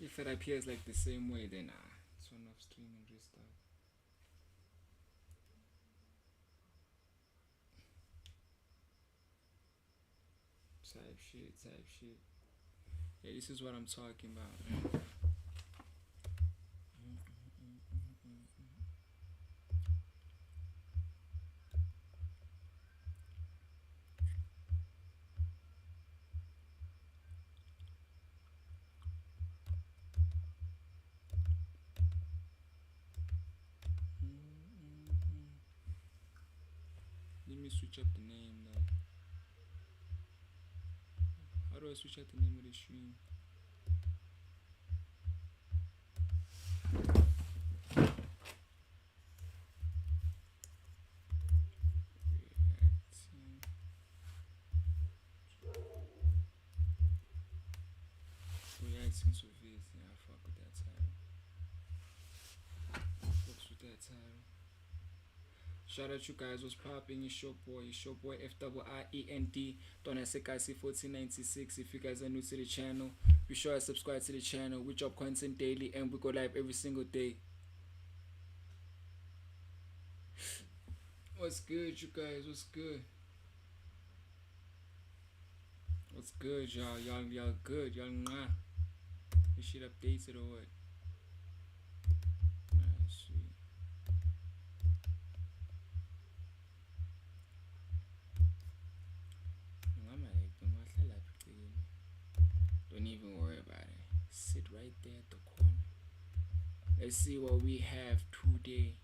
If it appears like the same way, then turn off stream and restart. Type shit. Yeah, this is what I'm talking about. Let me switch up the name though. How do I switch up the name of the stream? Reacting to vids. Yeah, I fuck with that title. Fucks with that title. Shout out you guys, what's popping? It's your boy FIIENT. Donna Sekasi 1496. If you guys are new to the channel, be sure to subscribe to the channel. We drop content daily and we go live every single day. What's good, you guys? What's good? What's good, y'all? Y'all good? Y'all nah. This shit updated or what? Sweet. Don't even worry about it. Sit right there at the corner. Let's see what we have today.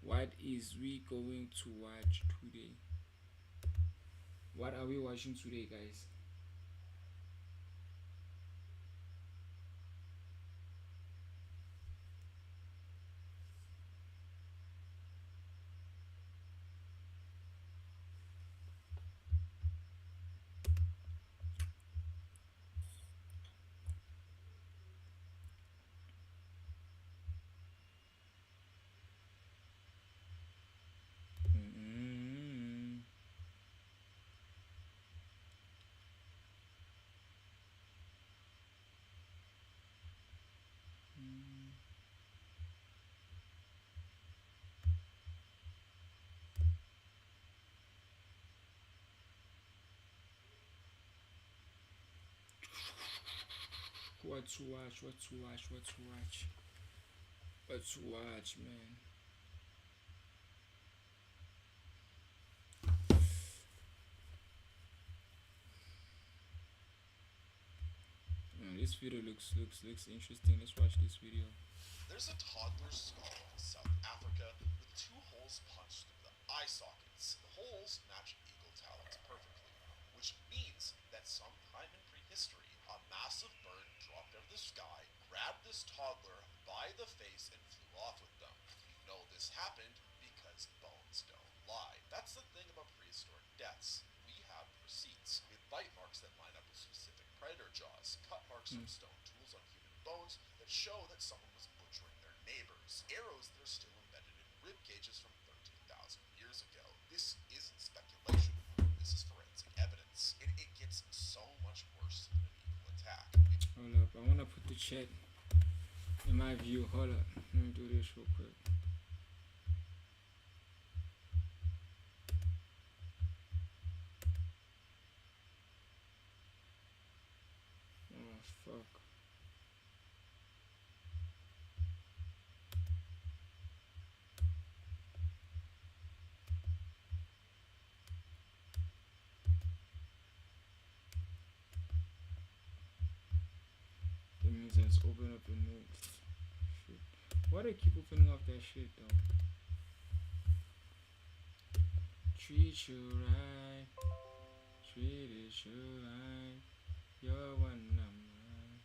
What is we going to watch today? What are we watching today, guys? What to watch, man. This video looks interesting. Let's watch this video. There's a toddler skull in South Africa with 2 holes punched through the eye sockets. The holes match eagle talons perfectly, which means that sometime in prehistory, a massive bird dropped out of the sky, grabbed this toddler by the face, and flew off with them. You know this happened because bones don't lie. That's the thing about prehistoric deaths. We have receipts with bite marks that line up with specific predator jaws, cut marks from stone tools on human bones that show that someone was butchering their neighbors, arrows that are still embedded in rib cages from 13,000 years ago. This isn't speculation. This is forensic evidence. It gets so much worse than an eagle attack. Hold up, I wanna put the chat in my view. Hold up, let me do this real quick. Oh fuck. That means let's open up a new shit. Why do they keep opening up that shit though? Treat you right, treat you right. You're one of mine.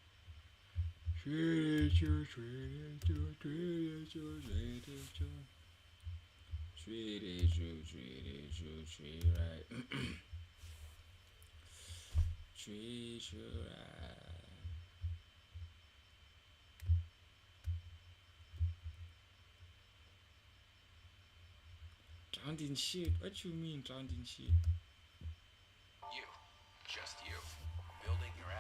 Treat you, treat you, treat you, treat you. Treat you, treat right. Treat you right. Drowned in shit? What you mean drowned in shit? You, just you, building your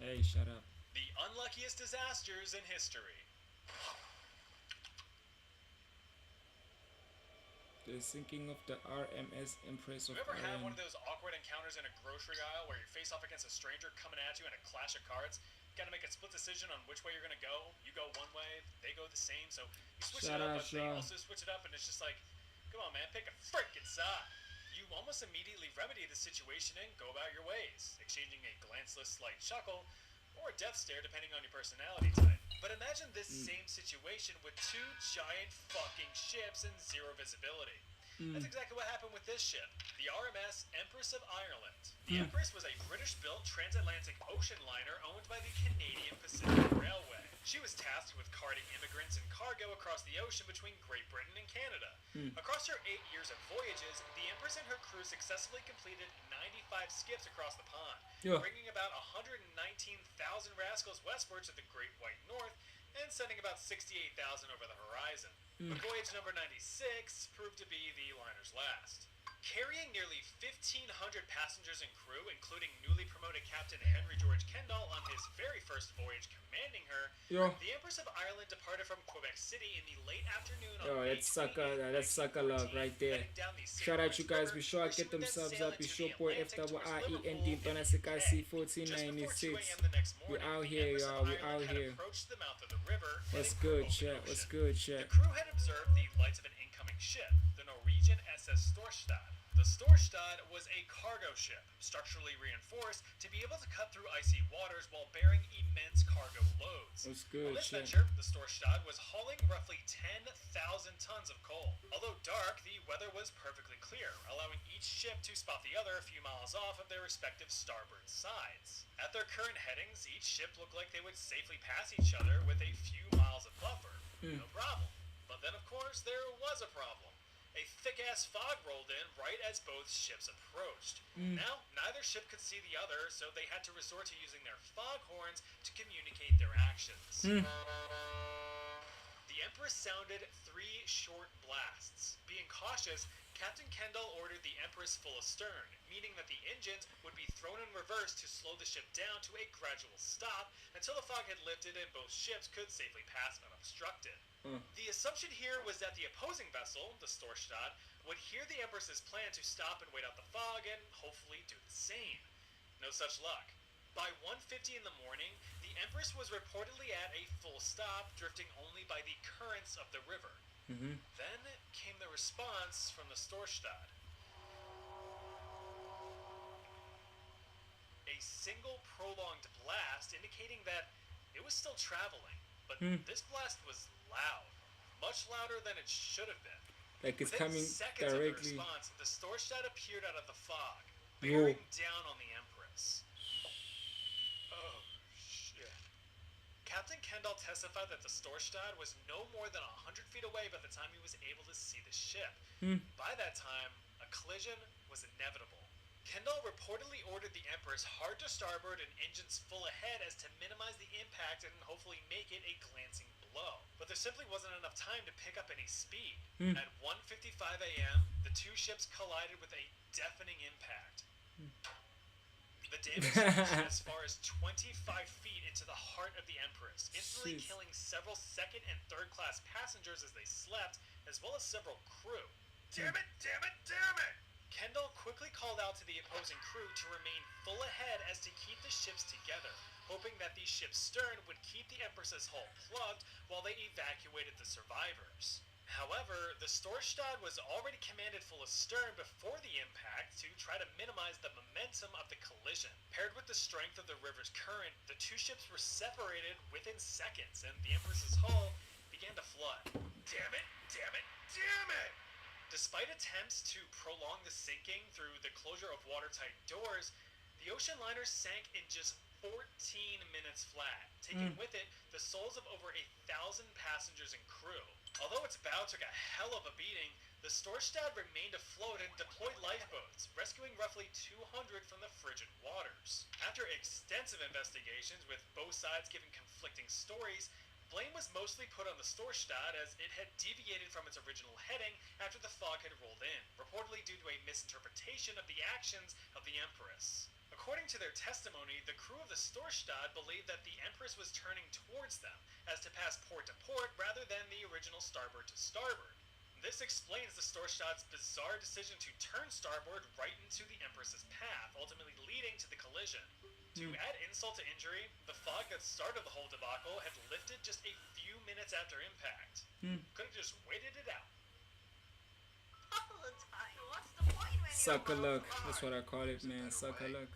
Hey, shut up. The unluckiest disasters in history. The sinking of the RMS Empress of You ever have one Iron. of those awkward encounters in a grocery aisle where you face off against a stranger coming at you in a clash of cards? You gotta make a split decision on which way you're gonna go. You go one way, they go the same, so you switch it Shut up, up, but they Shaw. also switch it up, and it's just like, come on, man, pick a freaking side. You almost immediately remedy the situation and go about your ways, exchanging a glanceless slight chuckle or a death stare depending on your personality type. But imagine this same situation with two giant fucking ships and zero visibility. That's exactly what happened with this ship, the RMS Empress of Ireland. The Empress was a British-built transatlantic ocean liner owned by the Canadian Pacific Railway. She was tasked with carting immigrants and cargo across the ocean between Great Britain and Canada. Across her 8 years of voyages, the Empress and her crew successfully completed 95 skips across the pond, Yeah. bringing about 119,000 rascals westward to the Great White North and sending about 68,000 over the horizon. But voyage number 96 proved to be the liner's last. Carrying nearly 1,500 passengers and crew, including newly promoted Captain Henry George Kendall on his very first voyage commanding her, Yo. the Empress of Ireland departed from Quebec City in the late afternoon on Yo, May that's sucker, 28, that's sucker love 1914, right there. heading down the St. Shout out Lawrence you guys. River, Be sure where to she get would them then subs sail up. It's into your the boy Atlantic towards FYIEND. Liverpool Don't and ask guy UK. Just before 2 C1496. a.m. the next We morning, out the here, Empress y'all. of We Ireland out had here. approached the mouth of the river, What's heading for good, open chat? What's ocean. good, The chat? crew had observed the lights of an incoming ship, the Norwegian SS Storstad. The Storstad was a cargo ship, structurally reinforced to be able to cut through icy waters while bearing immense cargo loads. What's On good, this chat? venture, the Storstad was hauling roughly 10,000 tons of coal. Although dark, the weather was perfectly clear, allowing each ship to spot the other a few miles off of their respective starboard sides. At their current headings, each ship looked like they would safely pass each other with a few miles of buffer. No problem. But then, of course, there was a problem. A thick-ass fog rolled in right as both ships approached. Now, neither ship could see the other, so they had to resort to using their foghorns to communicate their actions. The Empress sounded 3 short blasts. Being cautious, Captain Kendall ordered the Empress full astern, meaning that the engines would be thrown in reverse to slow the ship down to a gradual stop until the fog had lifted and both ships could safely pass unobstructed. The assumption here was that the opposing vessel, the Storstad, would hear the Empress's plan to stop and wait out the fog and hopefully do the same. No such luck. By 1:50 in the morning, the Empress was reportedly at a full stop, drifting only by the currents of the river. Then came the response from the Storstad. A single prolonged blast indicating that it was still traveling, but this blast was loud, much louder than it should have been. Like it's Within coming seconds of the directly. response, the Storstad appeared out of the fog, Whoa. bearing down on the Empress. Oh, shit. Captain Kendall testified that the Storstad was no more than 100 feet away by the time he was able to see the ship. By that time, a collision was inevitable. Kendall reportedly ordered the Empress hard to starboard and engines full ahead as to minimize the impact and hopefully make it a glancing blow. But there simply wasn't enough time to pick up any speed. At 1:55 a.m., the two ships collided with a deafening impact. The damage reached as far as 25 feet into the heart of the Empress, instantly Jeez. killing several second and third class passengers as they slept, as well as several crew. Damn it, damn it, damn it! Kendall quickly called out to the opposing crew to remain full ahead as to keep the ships together, hoping that the ship's stern would keep the Empress's hull plugged while they evacuated the survivors. However, the Storstad was already commanded full astern before the impact to try to minimize the momentum of the collision. Paired with the strength of the river's current, the two ships were separated within seconds, and the Empress's hull began to flood. Damn it! Damn it! Damn it! Despite attempts to prolong the sinking through the closure of watertight doors, the ocean liner sank in just 14 minutes flat, taking with it the souls of over 1,000 passengers and crew. Although its bow took a hell of a beating, the Storstad remained afloat and deployed lifeboats, rescuing roughly 200 from the frigid waters. After extensive investigations, with both sides giving conflicting stories, blame was mostly put on the Storstad as it had deviated from its original heading after the fog had rolled in, reportedly due to a misinterpretation of the actions of the Empress. According to their testimony, the crew of the Storstad believed that the Empress was turning towards them, as to pass port to port rather than the original starboard to starboard. This explains the Storstad's bizarre decision to turn starboard right into the Empress's path, ultimately leading to the collision. To add insult to injury, the fog that started the whole debacle had lifted just a few minutes after impact. Could have just waited it out. All the time. What's the point when Suck a you're luck. miles That's what I call it, There's a man. better Suck a way. luck.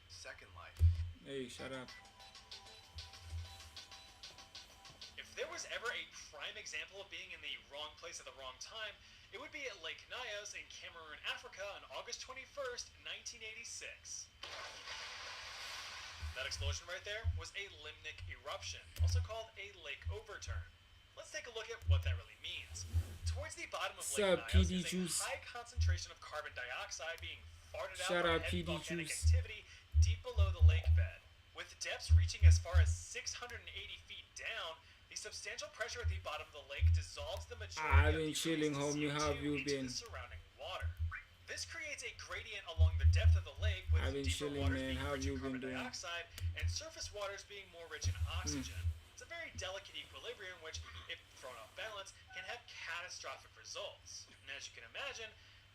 Second Life. Hey, shut up. If there was ever a prime example of being in the wrong place at the wrong time, it would be at Lake Nyos in Cameroon, Africa on August 21st, 1986. That explosion right there was a limnic eruption, also called a lake overturn. Let's take a look at what that really means. Towards the bottom of Lake Sup, Nyos PD is a Juice? high concentration of carbon dioxide being farted Shout out out by heavy PD volcanic Juice. activity deep below the lake bed. With depths reaching as far as 680 feet down, the substantial pressure at the bottom of the lake dissolves the majority I've of been the chilling, released homie. CO2 How have you into been? the surrounding water. This creates a gradient along the depth of the lake, with I've been deeper chilling, waters man. being How have rich in you been carbon doing? dioxide and surface waters being more rich in oxygen. It's a very delicate equilibrium which, if thrown off balance, can have catastrophic results. And as you can imagine,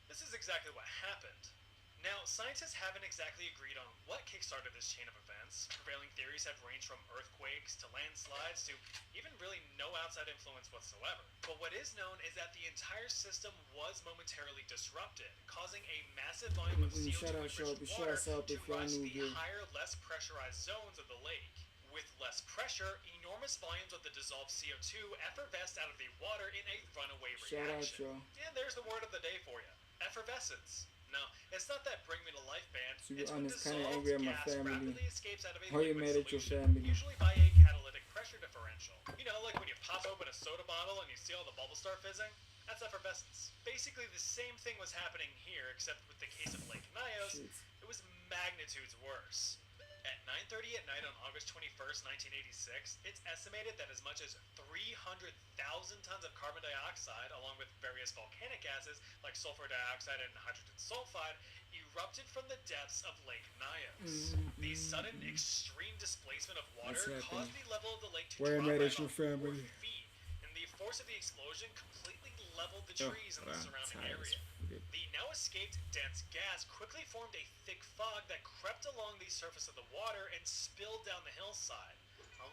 this is exactly what happened. Now, scientists haven't exactly agreed on what kickstarted this chain of events. Prevailing theories have ranged from earthquakes to landslides to even really no outside influence whatsoever. But what is known is that the entire system was momentarily disrupted, causing a massive volume of CO2 Shut up, enriched Shelby. Shut water us up to if you're rush new the here. higher, less pressurized zones of the lake. With less pressure, enormous volumes of the dissolved CO2 effervesced out of the water in a runaway Shout out, reaction. y'all. And there's the word of the day for you. Effervescence. No, it's not that Bring Me to Life band. To be It's when honest, kinda dissolved angry at my gas family. rapidly escapes out of a How you liquid mad at your solution, family? usually by a catalytic pressure differential. You know, like when you pop open a soda bottle and you see all the bubbles start fizzing? That's effervescence. Basically, the same thing was happening here, except with the case of Lake Nyos, Shit. it was magnitudes worse. At 9:30 at night on August 21st, 1986, it's estimated that as much as 300,000 tons of carbon dioxide, along with various volcanic gases like sulfur dioxide and hydrogen sulfide, erupted from the depths of Lake Nyos. The sudden extreme displacement of water What's caused happening? the level of the lake to Where drop am I by at your about 4 family? feet, and the force of the explosion completely leveled the Oh, trees in the wow, surrounding tired as area. fuck. The now escaped dense gas quickly formed a thick fog that crept along the surface of the water and spilled down the hillside.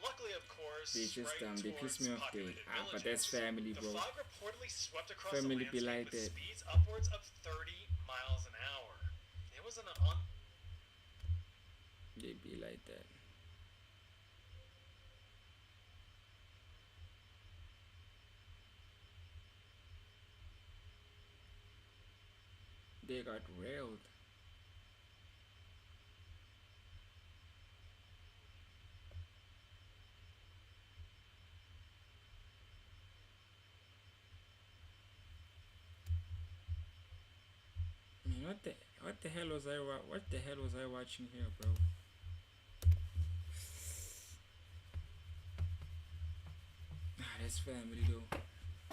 Luckily, of course, They just right they piss towards me off. populated But that's villages. family, The bro. fog reportedly swept across Family the be landscape like with that. speeds upwards of 30 miles an hour. It was an They be like that. They got railed. Man, what the hell was what the hell was I watching here, bro? Ah, that's family though.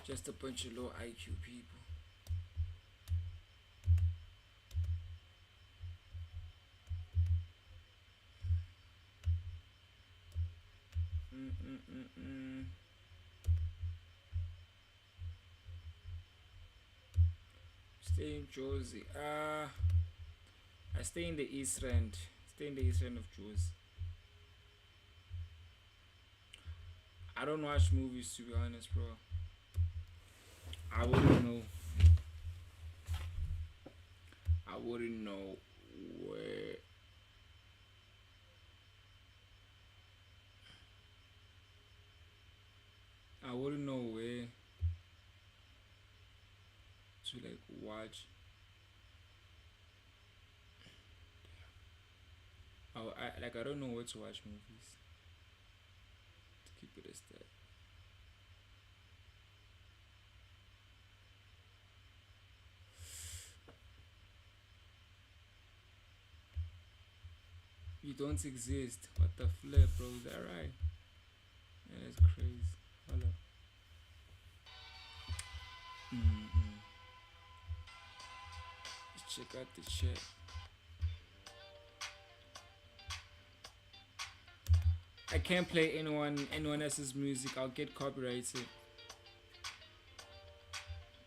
Just a bunch of low IQ people. Mm-mm-mm-mm. Stay in Jersey. I stay in the East End. Stay in the East End of Jersey. I don't watch movies, to be honest, bro. I wouldn't know. I wouldn't know where. I wouldn't know where to like watch. I don't know where to watch movies. To keep it as that. You don't exist. What the flip, bro? Is that right? Yeah, that's crazy. Hold up. Mm-hmm. Let's check out the chat. can't play anyone else's music. I'll get copyrighted.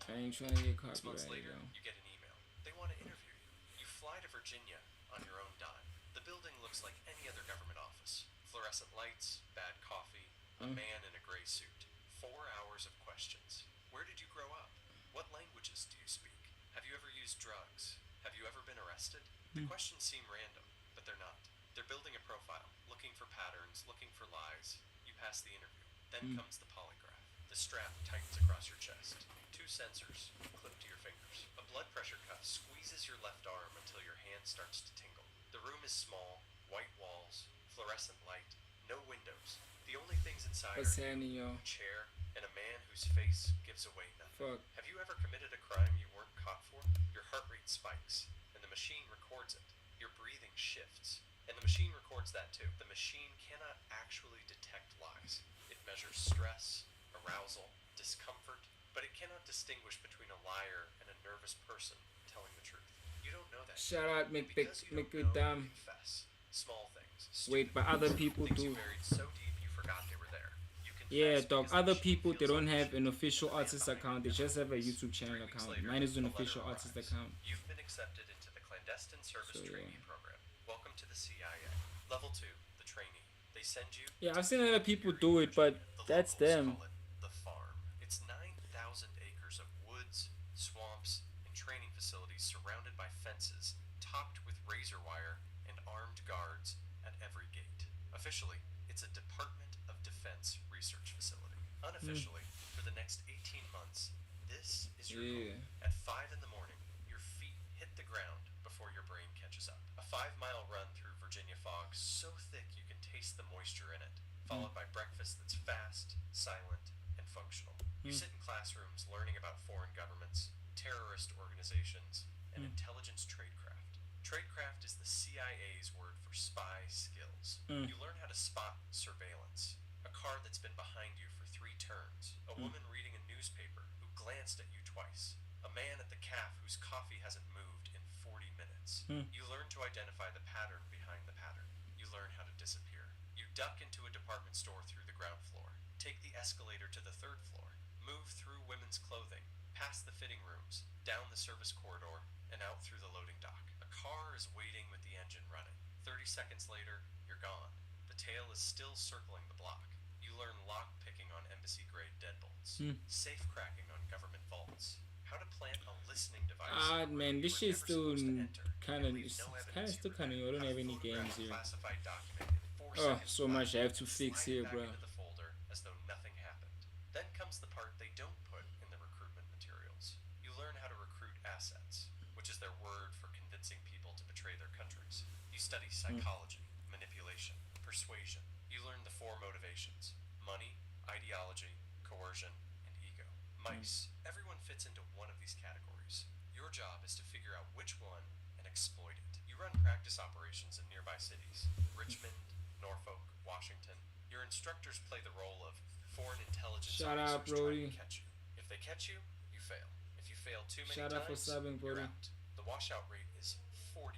I ain't trying to get 6 months copyrighted, later, yo. you get an email. They want to interview you. You fly to Virginia on your own dime. The building looks like any other government office. Fluorescent lights, bad coffee, a man in a gray suit. 4 hours of questions. Where did you grow up? What languages do you speak? Have you ever used drugs? Have you ever been arrested? The questions seem random, but they're not. They're building a profile, looking for patterns, looking for lies. You pass the interview. Then comes the polygraph. The strap tightens across your chest. 2 sensors clipped to your fingers. A blood pressure cuff squeezes your left arm until your hand starts to tingle. The room is small, white walls, fluorescent light, no windows. The only things inside What's are happening, yo? a chair and a man whose face gives away nothing. Fuck. Have you ever committed a crime you weren't caught for? Your heart rate spikes, and the machine records it. Your breathing shifts, and the machine records that too. The machine cannot actually detect lies. It measures stress, arousal, discomfort, but it cannot distinguish between a liar and a nervous person telling the truth. You don't know that. Shout out, And make because you make don't good know, damn. you confess. Small things. Wait, stupid but other things, people things do. you buried so deep you forgot they were there. You confess Yeah, dog. because the Other machine people, they feels don't like have you an should. official And the man artist behind account. They it just have a knows. YouTube 3 channel weeks account. later, Mine is an a letter official artist arrives. account. You've been accepted into the clandestine service So, trainee yeah. program. Welcome to the CIA. Level 2, the trainee. They send you. Yeah, to I've seen other Camp people Peary, do it, but Virginia. The that's locals them. call it the farm. It's 9,000 acres of woods, swamps, and training facilities surrounded by fences, topped with razor wire and armed guards at every gate. Officially, it's a Department of Defense research facility. Unofficially, for the next 18 months, this is your Yeah. home. At 5 in the morning, your feet hit the ground before your brain catches up. A 5-mile run through Virginia fog so thick you can taste the moisture in it, followed by breakfast that's fast, silent, and functional. You sit in classrooms learning about foreign governments, terrorist organizations, and intelligence tradecraft. Tradecraft is the CIA's word for spy skills. You learn how to spot surveillance, a car that's been behind you for 3 turns, a woman reading a newspaper who glanced at you twice, a man at the cafe whose coffee hasn't moved in 40 minutes. You learn to identify the pattern behind the pattern. You learn how to disappear. You duck into a department store through the ground floor, take the escalator to the 3rd floor, move through women's clothing, past the fitting rooms, down the service corridor, and out through the loading dock. A car is waiting with the engine running. 30 seconds later, you're gone. The tail is still circling the block. You learn lock picking on embassy-grade deadbolts, safe cracking on government vaults, how to plant a listening device. Ah, where man, you this were shit's never still supposed to enter, kind of, and leave it's no kind of evidence still you kind of, were I don't there. have any How to photograph games a here. classified document in 4 Oh, seconds so much I have to and fix slide it here, back bro. into the folder as though nothing happened. Then comes the part they don't put in the recruitment materials. You learn how to recruit assets, which is their word for convincing people to betray their countries. You study psychology, manipulation, persuasion. You learn the 4 motivations: money, ideology, coercion, and ego. Mice. Everyone fits into one of these categories. Your job is to figure out which one and exploit it. You run practice operations in nearby cities: Richmond, Norfolk, Washington. Your instructors play the role of foreign intelligence Shout out, officers trying Brody. to catch you. If they catch you, you fail. If you fail too many Shout out for times, subbing, you're Brody. out. The washout rate is 40%.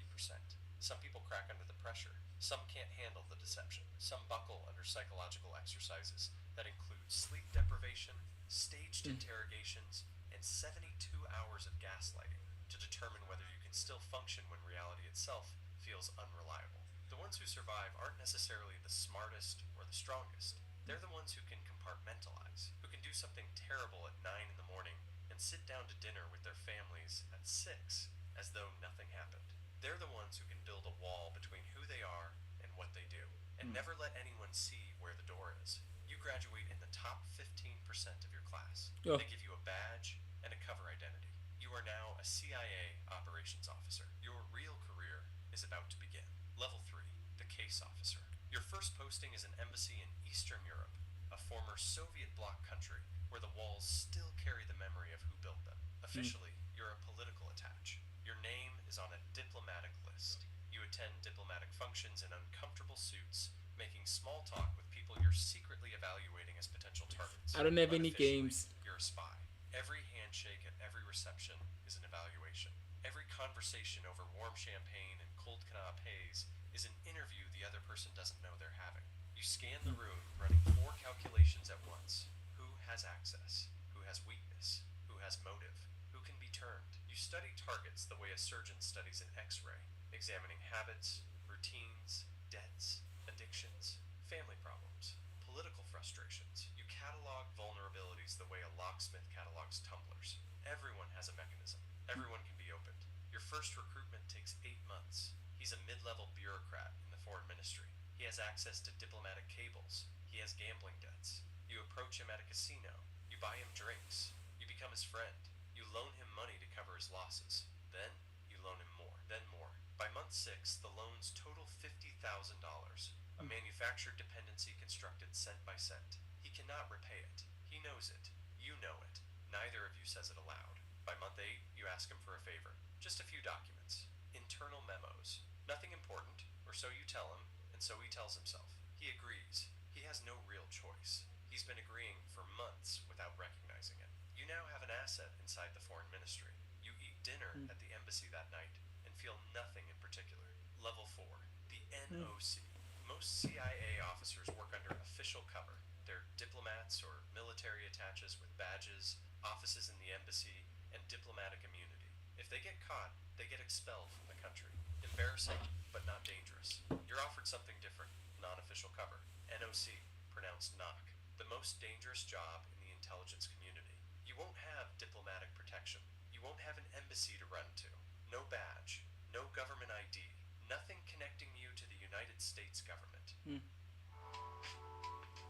Some people crack under the pressure. Some can't handle the deception. Some buckle under psychological exercises that include sleep deprivation, staged interrogations, and 72 hours of gaslighting to determine whether you can still function when reality itself feels unreliable. The ones who survive aren't necessarily the smartest or the strongest. They're the ones who can compartmentalize, who can do something terrible at 9 in the morning and sit down to dinner with their families at 6 as though nothing happened. They're the ones who can build a wall between who they are and what they do, and never let anyone see where the door is. You graduate in the top 15% of your class. Yo. They give you a badge and a cover identity. You are now a CIA operations officer. Your real career is about to begin. Level 3, the case officer. Your first posting is an embassy in Eastern Europe, a former Soviet bloc country where the walls still carry the memory of who built them. Officially, you're a political attach. Your name is on a diplomatic list. You attend diplomatic functions in uncomfortable suits, making small talk with people you're secretly evaluating as potential targets. I don't have any Unofficially, games. You're a spy. Every handshake at every reception is an evaluation. Every conversation over warm champagne and cold canapes is an interview the other person doesn't know they're having. You scan the room, running 4 calculations at once. Who has access? Who has weakness? Who has motive? Who can be turned? You study targets the way a surgeon studies an x-ray, examining habits, routines, debts, addictions, family problems, political frustrations. You catalog vulnerabilities the way a locksmith catalogs tumblers. Everyone has a mechanism. Everyone can be opened. Your first recruitment takes 8 months. He's a mid-level bureaucrat in the foreign ministry. He has access to diplomatic cables. He has gambling debts. You approach him at a casino. You buy him drinks. You become his friend. You loan him money to cover his losses. Then you loan him more, then more. By month 6, the loans total $50,000, a manufactured dependency constructed cent by cent. He cannot repay it. He knows it. You know it. Neither of you says it aloud. By month 8, you ask him for a favor. Just a few documents. Internal memos. Nothing important, or so you tell him, and so he tells himself. He agrees. He has no real choice. He's been agreeing for months without recognizing it. You now have an asset inside the foreign ministry. You eat dinner at the embassy that night and feel nothing in particular. Level 4, the NOC. Most CIA officers work under official cover. They're diplomats or military attaches with badges, offices in the embassy, and diplomatic immunity. If they get caught, they get expelled from the country. Embarrassing, but not dangerous. You're offered something different, non-official cover. NOC, pronounced knock. The most dangerous job in the intelligence community. You won't have diplomatic protection. You won't have an embassy to run to. No badge. No government ID. Nothing connecting you to the United States government.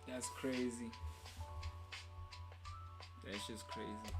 That's crazy. That's just crazy.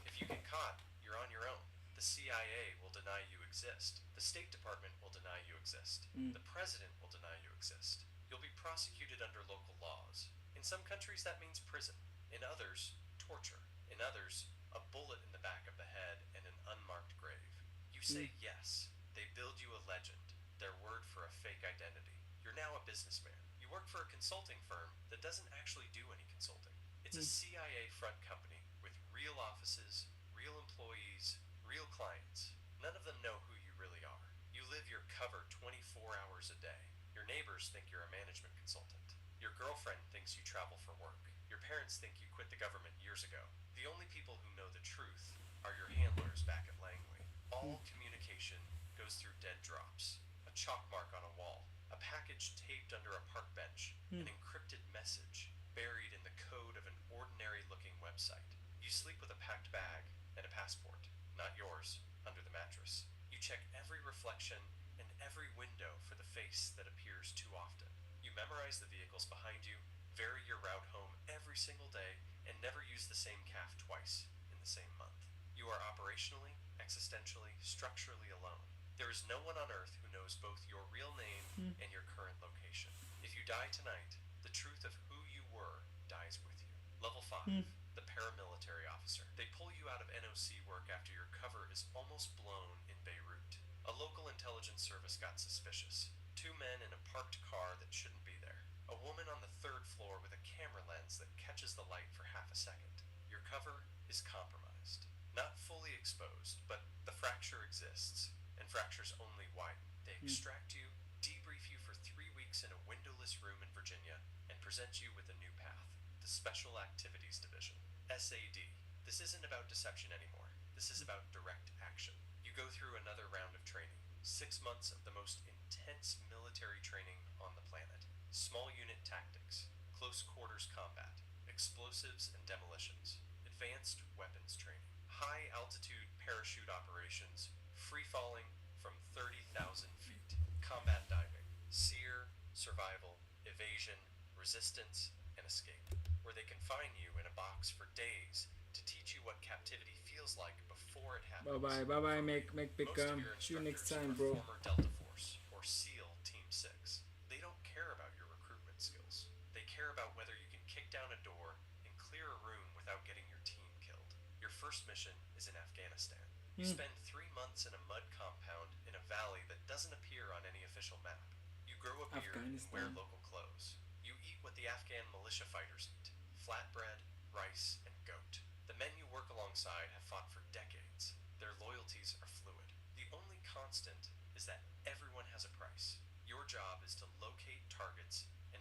If you get caught, you're on your own. The CIA will deny you exist. The State Department will deny you exist. The President will deny you exist. You'll be prosecuted under local laws. In some countries that means prison. In others, torture. In others, a bullet in the back of the head and an unmarked grave. You say yes. They build you a legend, their word for a fake identity. You're now a businessman. You work for a consulting firm that doesn't actually do any consulting. It's a CIA front company with real offices, real employees, real clients. None of them know who you really are. You live your cover 24 hours a day. Your neighbors think you're a management consultant. Your girlfriend thinks you travel for work. Your parents think you quit the government years ago. The only people who know the truth are your handlers back at Langley. All communication goes through dead drops. A chalk mark on a wall. A package taped under a park bench. An encrypted message buried in the code of an ordinary-looking website. You sleep with a packed bag and a passport, not yours, under the mattress. You check every reflection and every window for the face that appears too often. You memorize the vehicles behind you, vary your route home every single day, and never use the same calf twice in the same month. You are operationally, existentially, structurally alone. There is no one on earth who knows both your real name and your current location. If you die tonight, the truth of who you were dies with you. Level 5, the paramilitary officer. They pull you out of NOC work after your cover is almost blown in Beirut. A local intelligence service got suspicious. 2 men in a parked car that shouldn't be there. A woman on the 3rd floor with a camera lens that catches the light for half a second. Your cover is compromised. Not fully exposed, but the fracture exists, and fractures only widen. They extract you, debrief you for 3 weeks in a windowless room in Virginia, and present you with a new path. The Special Activities Division. SAD. This isn't about deception anymore. This is about direct action. You go through another round of training. 6 months of the most intense military training on the planet. Small unit tactics, close quarters combat, explosives and demolitions, advanced weapons training, high altitude parachute operations, free falling from 30,000 feet, combat diving, sear, survival, evasion, resistance, and escape, where they confine you in a box for days to teach you what captivity feels like before it happens. Bye bye, make pick Most of your see you next instructors time, are bro. former Delta Force or SEAL Team 6. They don't care about your recruitment skills. They care about whether you can kick down a door and clear a room without getting your team killed. Your first mission is in Afghanistan. You spend 3 months in a mud compound in a valley that doesn't appear on any official map. You grow a beard and wear Afghanistan. local clothes. You eat what the Afghan militia fighters eat: flatbread, rice, and goat. The men you work alongside have fought for decades. Their loyalties are fluid. The only constant is that everyone has a price. Your job is to locate targets and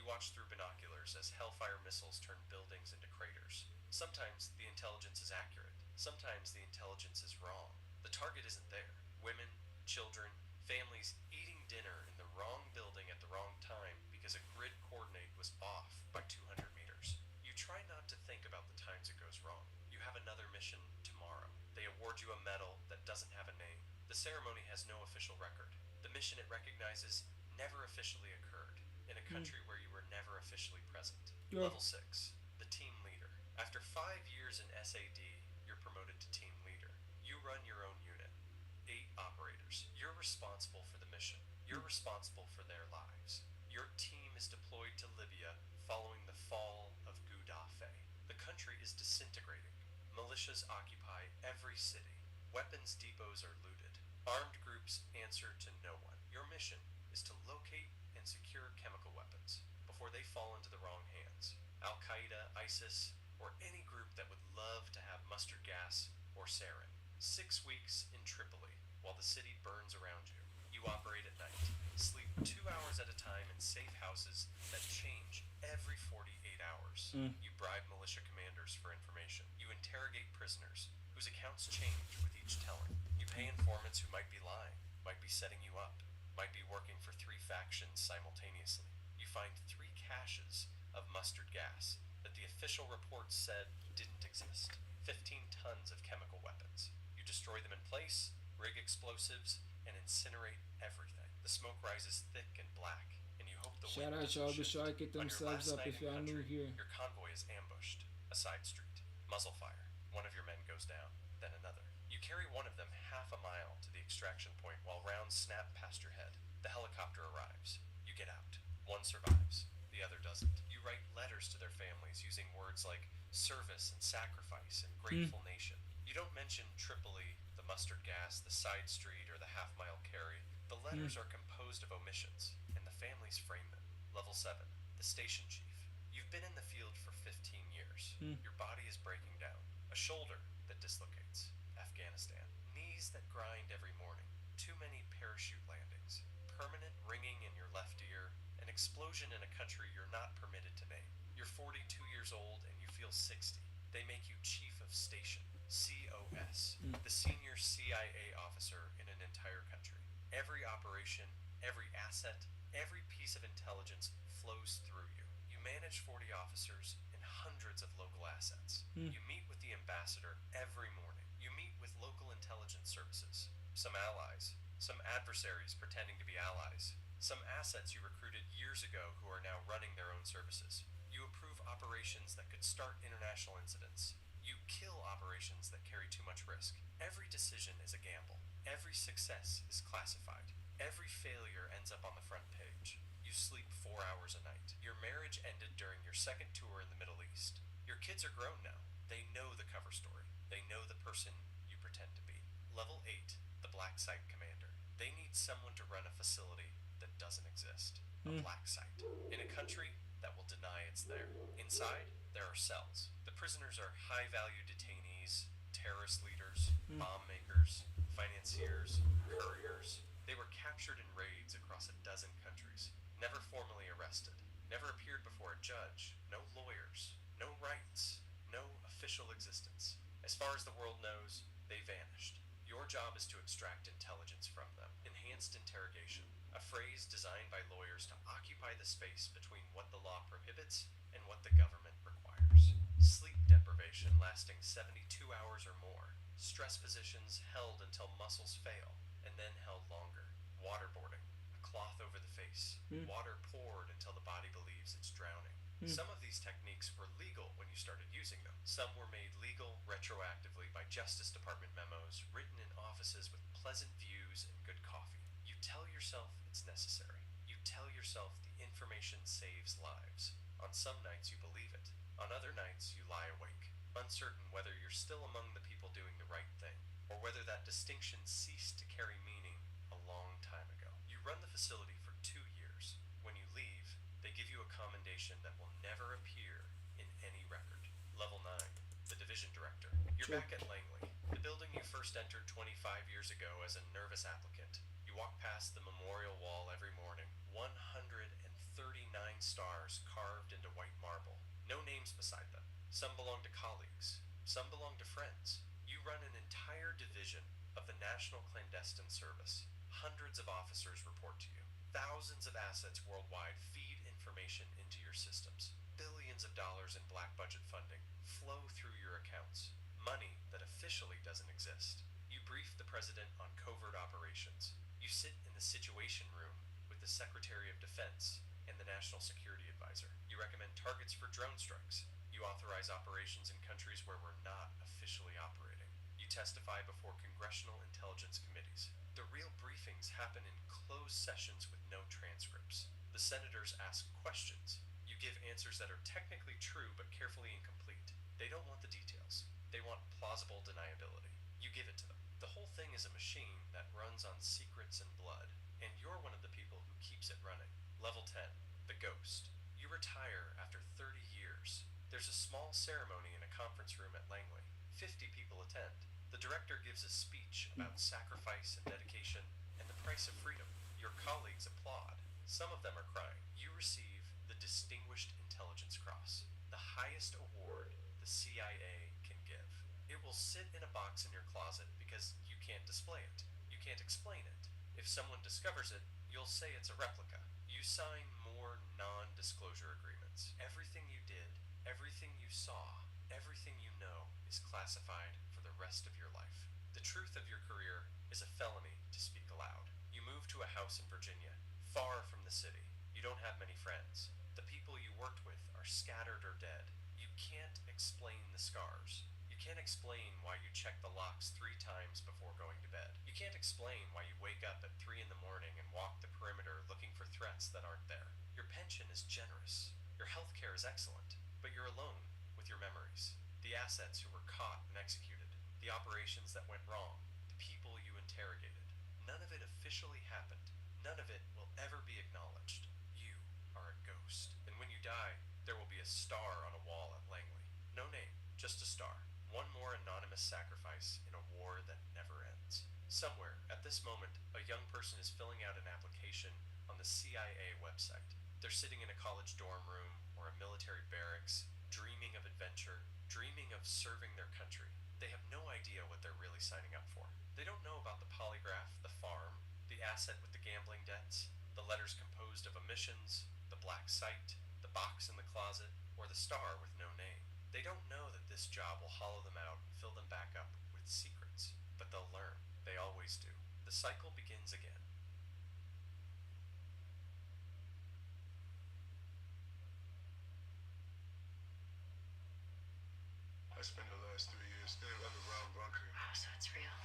watch through binoculars as Hellfire missiles turn buildings into craters. Sometimes the intelligence is accurate. Sometimes the intelligence is wrong. The target isn't there. Women, children, families eating dinner in the wrong building at the wrong time because a grid coordinate was off by 200 meters. You try not to think about the times it goes wrong. You have another mission tomorrow. They award you a medal that doesn't have a name. The ceremony has no official record. The mission it recognizes never officially occurred in a country where you were never officially present. Yeah. Level 6, the team leader. After 5 years in SAD, you're promoted to team leader. You run your own unit. 8 operators. You're responsible for the mission. You're responsible for their lives. Your team is deployed to Libya following the fall of Gaddafi. The country is disintegrating. Militias occupy every city. Weapons depots are looted. Armed groups answer to no one. Your mission is to locate and secure chemical weapons before they fall into the wrong hands. Al-Qaeda, ISIS, or any group that would love to have mustard gas or sarin. 6 weeks in Tripoli while the city burns around you. You operate at night. Sleep 2 hours at a time in safe houses that change every 48 hours. You bribe militia commanders for information. You interrogate prisoners whose accounts change with each telling. You pay informants who might be lying, might be setting you up, might be working for 3 factions simultaneously. You find 3 caches of mustard gas that the official report said didn't exist. 15 tons of chemical weapons. You destroy them in place, rig explosives, and incinerate everything. The smoke rises thick and black, and you hope the Shout wind out doesn't y'all. Be shift. sure to get On them your subs last up night if in y'all new country, here. your convoy is ambushed. A side street. Muzzle fire. One of your men goes down, then another. You carry one of them half a mile to the extraction point while rounds snap past your head. The helicopter arrives. You get out. One survives. The other doesn't. You write letters to their families using words like service and sacrifice and grateful nation. You don't mention Tripoli, the mustard gas, the side street, or the half-mile carry. The letters are composed of omissions, and the families frame them. Level 7, the station chief. You've been in the field for 15 years. Your body is breaking down. A shoulder that dislocates. Afghanistan. Knees that grind every morning. Too many parachute landings. Permanent ringing in your left ear. An explosion in a country you're not permitted to name. You're 42 years old and you feel 60. They make you chief of station. COS. The senior CIA officer in an entire country. Every operation, every asset, every piece of intelligence flows through you. You manage 40 officers and hundreds of local assets. You meet with the ambassador every morning. You meet with local intelligence services. Some allies. Some adversaries pretending to be allies. Some assets you recruited years ago who are now running their own services. You approve operations that could start international incidents. You kill operations that carry too much risk. Every decision is a gamble. Every success is classified. Every failure ends up on the front page. You sleep 4 hours a night. Your marriage ended during your second tour in the Middle East. Your kids are grown now. They know the cover story. They know the person you pretend to be. Level 8, the Black Site Commander. They need someone to run a facility that doesn't exist. A black site. In a country that will deny it's there. Inside, there are cells. The prisoners are high-value detainees, terrorist leaders, bomb makers, financiers, couriers. They were captured in raids across a dozen countries. Never formally arrested. Never appeared before a judge. No lawyers. No rights. No official existence. As far as the world knows, they vanished. Your job is to extract intelligence from them. Enhanced interrogation. A phrase designed by lawyers to occupy the space between what the law prohibits and what the government requires. Sleep deprivation lasting 72 hours or more. Stress positions held until muscles fail, and then held longer. Waterboarding. A cloth over the face. Water poured until the body believes it's drowning. Some of these techniques were legal when you started using them. Some were made legal retroactively by Justice Department memos written in offices with pleasant views and good coffee. You tell yourself it's necessary. You tell yourself the information saves lives. On some nights you believe it. On other nights you lie awake, uncertain whether you're still among the people doing the right thing, or whether that distinction ceased to carry meaning a long time ago. You run the facility for 2 years. When you leave, they give you a commendation that will never appear in any record. Level 9, the division director. You're back at Langley, the building you first entered 25 years ago as a nervous applicant. You walk past the memorial wall every morning. 130 39 stars carved into white marble. No names beside them. Some belong to colleagues. Some belong to friends. You run an entire division of the National Clandestine Service. Hundreds of officers report to you. Thousands of assets worldwide feed information into your systems. Billions of dollars in black budget funding flow through your accounts. Money that officially doesn't exist. You brief the president on covert operations. You sit in the Situation Room with the Secretary of Defense and the National Security Advisor. You recommend targets for drone strikes. You authorize operations in countries where we're not officially operating. You testify before congressional intelligence committees. The real briefings happen in closed sessions with no transcripts. The senators ask questions. You give answers that are technically true but carefully incomplete. They don't want the details. They want plausible deniability. You give it to them. The whole thing is a machine that runs on secrets and blood, and you're one of the people who keeps it running. Level 10, the Ghost. You retire after 30 years. There's a small ceremony in a conference room at Langley. 50 people attend. The director gives a speech about sacrifice and dedication and the price of freedom. Your colleagues applaud. Some of them are crying. You receive the Distinguished Intelligence Cross, the highest award the CIA can give. It will sit in a box in your closet because you can't display it. You can't explain it. If someone discovers it, you'll say it's a replica. You sign more non-disclosure agreements. Everything you did, everything you saw, everything you know is classified for the rest of your life. The truth of your career is a felony to speak aloud. You move to a house in Virginia, far from the city. You don't have many friends. The people you worked with are scattered or dead. You can't explain the scars. You can't explain why you check the locks 3 times before going to bed. You can't explain why you wake up at 3 in the morning and walk the perimeter looking for threats that aren't there. Your pension is generous. Your health care is excellent, but you're alone with your memories. The assets who were caught and executed. The operations that went wrong. The people you interrogated. None of it officially happened. None of it will ever be acknowledged. You are a ghost. And when you die, there will be a star on a wall at Langley. No name, just a star. One more anonymous sacrifice in a war that never ends. Somewhere, at this moment, a young person is filling out an application on the CIA website. They're sitting in a college dorm room or a military barracks, dreaming of adventure, dreaming of serving their country. They have no idea what they're really signing up for. They don't know about the polygraph, the farm, the asset with the gambling debts, the letters composed of omissions, the black site, the box in the closet, or the star with no name. They don't know that this job will hollow them out and fill them back up with secrets, but they'll learn. They always do. The cycle begins again. I spent the last 3 years staying underground bunker. Oh, so it's real.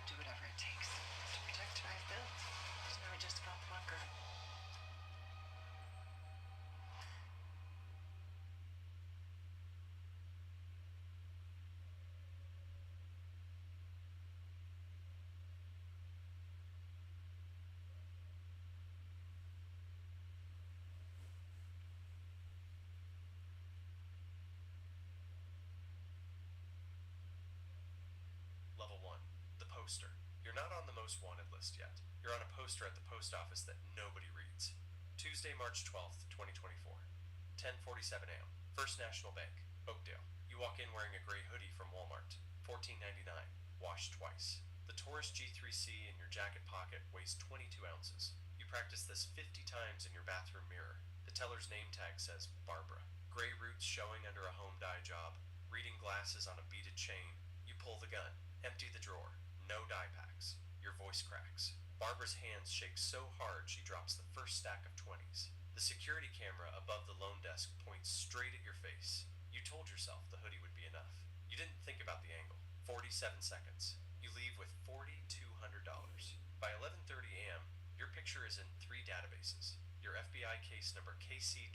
Do whatever it takes to protect what I've built. It's never just about the bunker. Level 1, the poster. You're not on the most wanted list yet. You're on a poster at the post office that nobody reads. Tuesday, March 12th, 2024. 10:47 a.m. First National Bank, Oakdale. You walk in wearing a gray hoodie from Walmart. $14.99. Washed twice. The Taurus G3C in your jacket pocket weighs 22 ounces. You practice this 50 times in your bathroom mirror. The teller's name tag says Barbara. Gray roots showing under a home dye job. Reading glasses on a beaded chain. You pull the gun. Empty the drawer. No dye packs. Your voice cracks. Barbara's hands shake so hard she drops the first stack of 20s. The security camera above the loan desk points straight at your face. You told yourself the hoodie would be enough. You didn't think about the angle. 47 seconds. You leave with $4,200. By 11:30 a.m., your picture is in 3 databases. Your FBI case number KC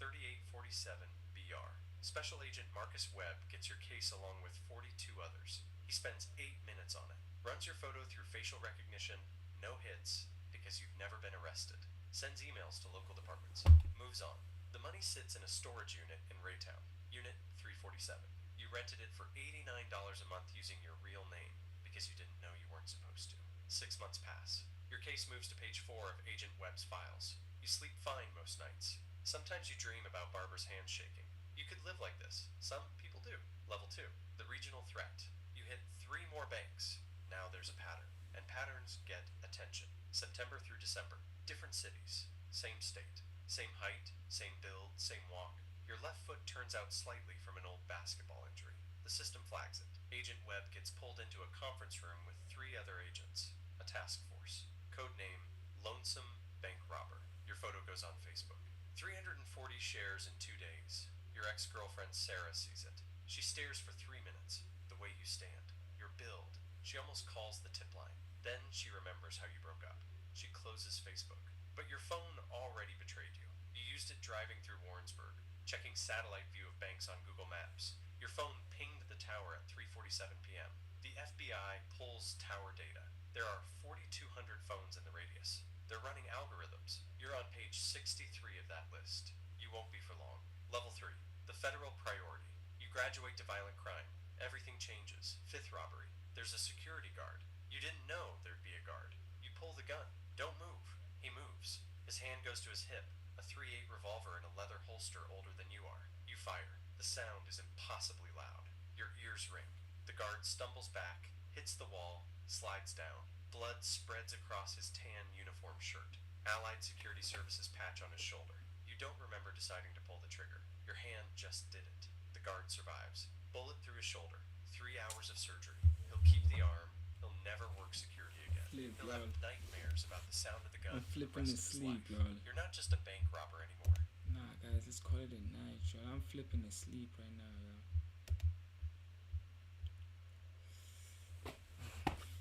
2024-3847-BR. Special Agent Marcus Webb gets your case along with 42 others. He spends 8 minutes on it. Runs your photo through facial recognition, no hits, because you've never been arrested. Sends emails to local departments. Moves on. The money sits in a storage unit in Raytown, Unit 347. You rented it for $89 a month using your real name, because you didn't know you weren't supposed to. 6 months pass. Your case moves to page 4 of Agent Webb's files. You sleep fine most nights. Sometimes you dream about Barbara's hands shaking. You could live like this. Some people do. Level 2. The regional threat. You hit 3 more banks. Now there's a pattern. And patterns get attention. September through December. Different cities. Same state. Same height. Same build. Same walk. Your left foot turns out slightly from an old basketball injury. The system flags it. Agent Webb gets pulled into a conference room with 3 other agents. A task force. Codename Lonesome Bank Robber. Your photo goes on Facebook. 340 shares in 2 days. Your ex-girlfriend Sarah sees it. She stares for 3 minutes. The way you stand. Your build. She almost calls the tip line. Then she remembers how you broke up. She closes Facebook. But your phone already betrayed you. You used it driving through Warrensburg, checking satellite view of banks on Google Maps. Your phone pinged the tower at 3:47 p.m. The FBI pulls tower data. There are 4,200 phones in the radius. They're running algorithms. You're on page 63 of that list. You won't be for long. Level 3. The federal priority. You graduate to violent crime. Everything changes. 5th robbery. There's a security guard. You didn't know there'd be a guard. You pull the gun. Don't move. He moves. His hand goes to his hip. A .38 revolver in a leather holster older than you are. You fire. The sound is impossibly loud. Your ears ring. The guard stumbles back, hits the wall, slides down. Blood spreads across his tan uniform shirt. Allied Security Services patch on his shoulder. You don't remember deciding to pull the trigger. Your hand just did it. The guard survives. Bullet through his shoulder. 3 hours of surgery. He'll keep the arm. He'll never work security again. He'll have nightmares about the sound of the gun. I'm flipping the rest of his asleep, life. lol. You're not just a bank robber anymore. Nah, guys, let's call it a night, yo. I'm flipping asleep right now, yo.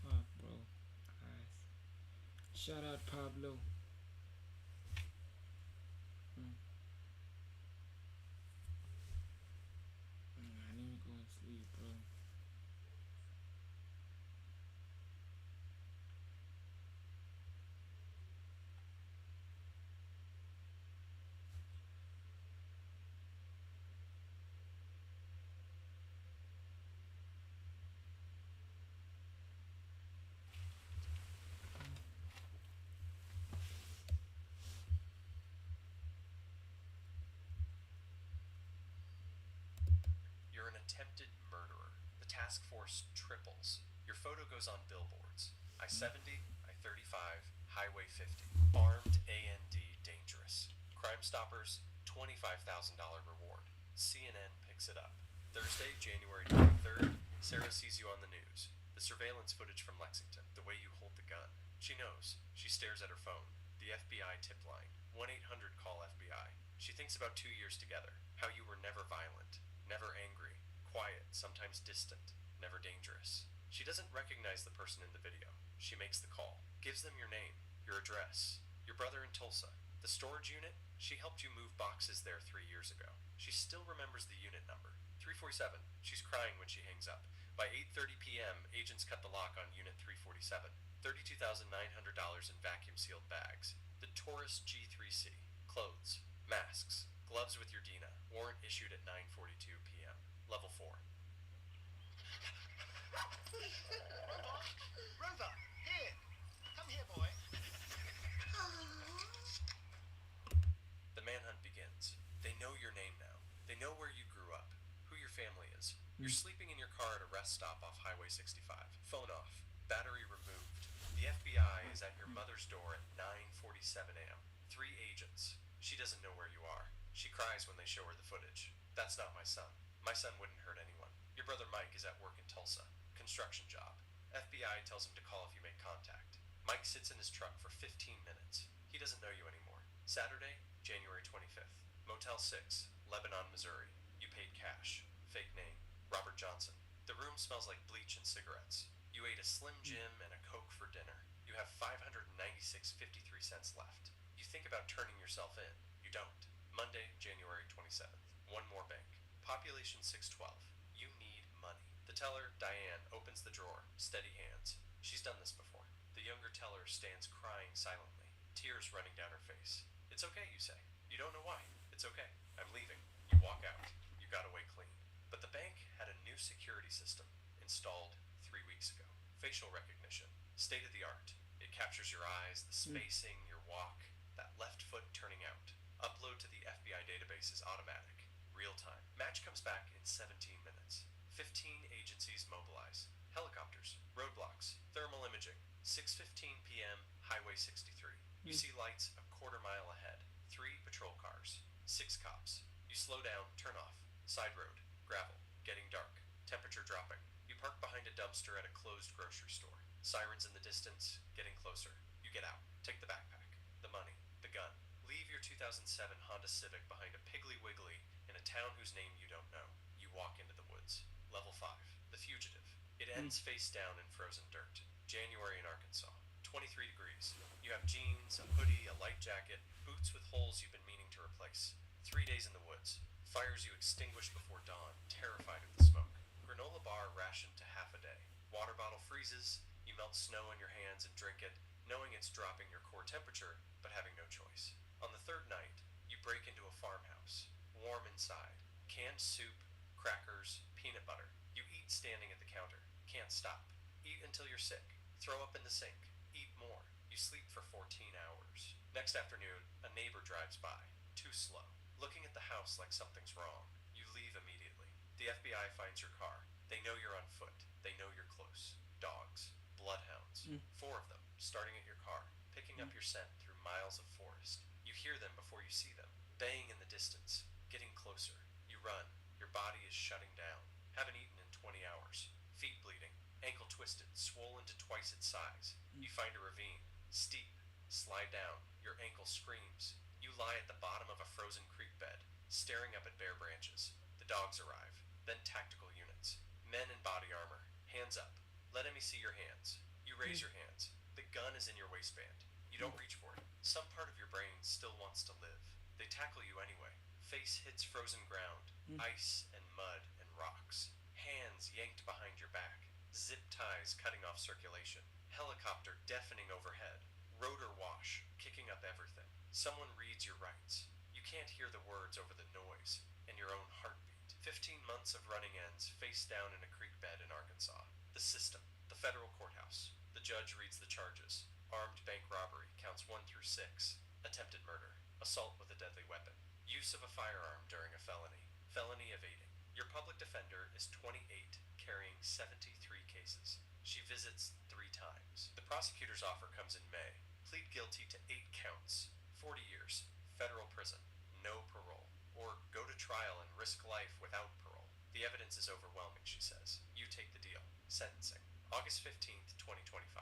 Fuck, bro. Guys. Shout out Pablo. I need to go and sleep, bro. You're an attempted murderer. The task force triples. Your photo goes on billboards. I-70, I-35, Highway 50. Armed AND dangerous. Crime Stoppers, $25,000 reward. CNN picks it up. Thursday, January 23rd, Sarah sees you on the news. The surveillance footage from Lexington, the way you hold the gun. She knows. She stares at her phone. The FBI tip line. 1-800-CALL-FBI. She thinks about 2 years together. How you were never violent. Never angry, quiet, sometimes distant, never dangerous. She doesn't recognize the person in the video. She makes the call, gives them your name, your address, your brother in Tulsa. The storage unit, she helped you move boxes there 3 years ago. She still remembers the unit number, 347. She's crying when she hangs up. By 8:30 p.m., agents cut the lock on Unit 347. $32,900 in vacuum-sealed bags. The Taurus G3C. Clothes, masks, gloves with your Dina. Warrant issued at 9:42 p.m. Level 4. Rover, here. Come here, boy. The manhunt begins. They know your name now. They know where you grew up, who your family is. You're sleeping in your car at a rest stop off Highway 65. Phone off. Battery removed. The FBI is at your mother's door at 9:47 a.m. 3 agents. She doesn't know where you are. She cries when they show her the footage. That's not my son. My son wouldn't hurt anyone. Your brother Mike is at work in Tulsa. Construction job. FBI tells him to call if you make contact. Mike sits in his truck for 15 minutes. He doesn't know you anymore. Saturday, January 25th. Motel 6, Lebanon, Missouri. You paid cash. Fake name. Robert Johnson. The room smells like bleach and cigarettes. You ate a Slim Jim and a Coke for dinner. You have 596.53 cents left. You think about turning yourself in. You don't. Monday, January 27th. One more bank. Population 612. You need money. The teller, Diane, opens the drawer. Steady hands. She's done this before. The younger teller stands crying silently. Tears running down her face. It's okay, you say. You don't know why. It's okay. I'm leaving. You walk out. You got away clean. But the bank had a new security system installed 3 weeks ago. Facial recognition. State of the art. It Captures your eyes, the spacing, your walk, that left foot turning out. Upload to the FBI database is automatic, real time. Match comes back in 17 minutes. 15 agencies mobilize. Helicopters, roadblocks, thermal imaging. 6:15 p.m., Highway 63. You see lights a quarter mile ahead. 3 patrol cars. 6 cops. You slow down, turn off. Side road, gravel, getting dark. Temperature dropping. You park behind a dumpster at a closed grocery store. Sirens in the distance, getting closer. You get out, take the backpack, the money, the gun. Leave your 2007 Honda Civic behind a Piggly Wiggly in a town whose name you don't know. You walk into the woods. Level 5, The Fugitive. It ends face down in frozen dirt. January in Arkansas. 23 degrees. You have jeans, a hoodie, a light jacket, boots with holes you've been meaning to replace. 3 days in the woods. Fires you extinguish before dawn, terrified of the smoke. Granola bar rationed to half a day. Water bottle freezes. You melt snow in your hands and drink it, knowing it's dropping your core temperature, but having no choice. On the 3rd night, you break into a farmhouse. Warm inside. Canned soup, crackers, peanut butter. You eat standing at the counter. Can't stop. Eat until you're sick. Throw up in the sink. Eat more. You sleep for 14 hours. Next afternoon, a neighbor drives by. Too slow. Looking at the house like something's wrong. You leave immediately. The FBI finds your car. They know you're on foot. They know you're close. Dogs. Bloodhounds. 4 of them, starting at your car, picking up your scent through miles of forest. You hear them before you see them, baying in the distance, getting closer. You run. Your body is shutting down. Haven't eaten in 20 hours. Feet bleeding. Ankle twisted, swollen to twice its size. You find a ravine. Steep. Slide down. Your ankle screams. You lie at the bottom of a frozen creek bed, staring up at bare branches. The dogs arrive. Then tactical units. Men in body armor. Hands up. Let me see your hands. You raise your hands. The gun is in your waistband. You don't reach for it. Some part of your brain still wants to live. They tackle you anyway. Face hits frozen ground. Ice and mud and rocks. Hands yanked behind your back. Zip ties cutting off circulation. Helicopter deafening overhead. Rotor wash kicking up everything. Someone reads your rights. You can't hear the words over the noise and your own heartbeat. 15 months of running ends face down in a creek bed in Arkansas. The system. The federal courthouse. The judge reads the charges. Armed bank robbery, counts 1 through 6. Attempted murder. Assault with a deadly weapon. Use of a firearm during a felony. Felony evading. Your public defender is 28, carrying 73 cases. She visits 3 times. The prosecutor's offer comes in May. Plead guilty to 8 counts. 40 years. Federal prison. No parole. Or go to trial and risk life without parole. The evidence is overwhelming, she says. You take the deal. Sentencing. August 15th, 2025.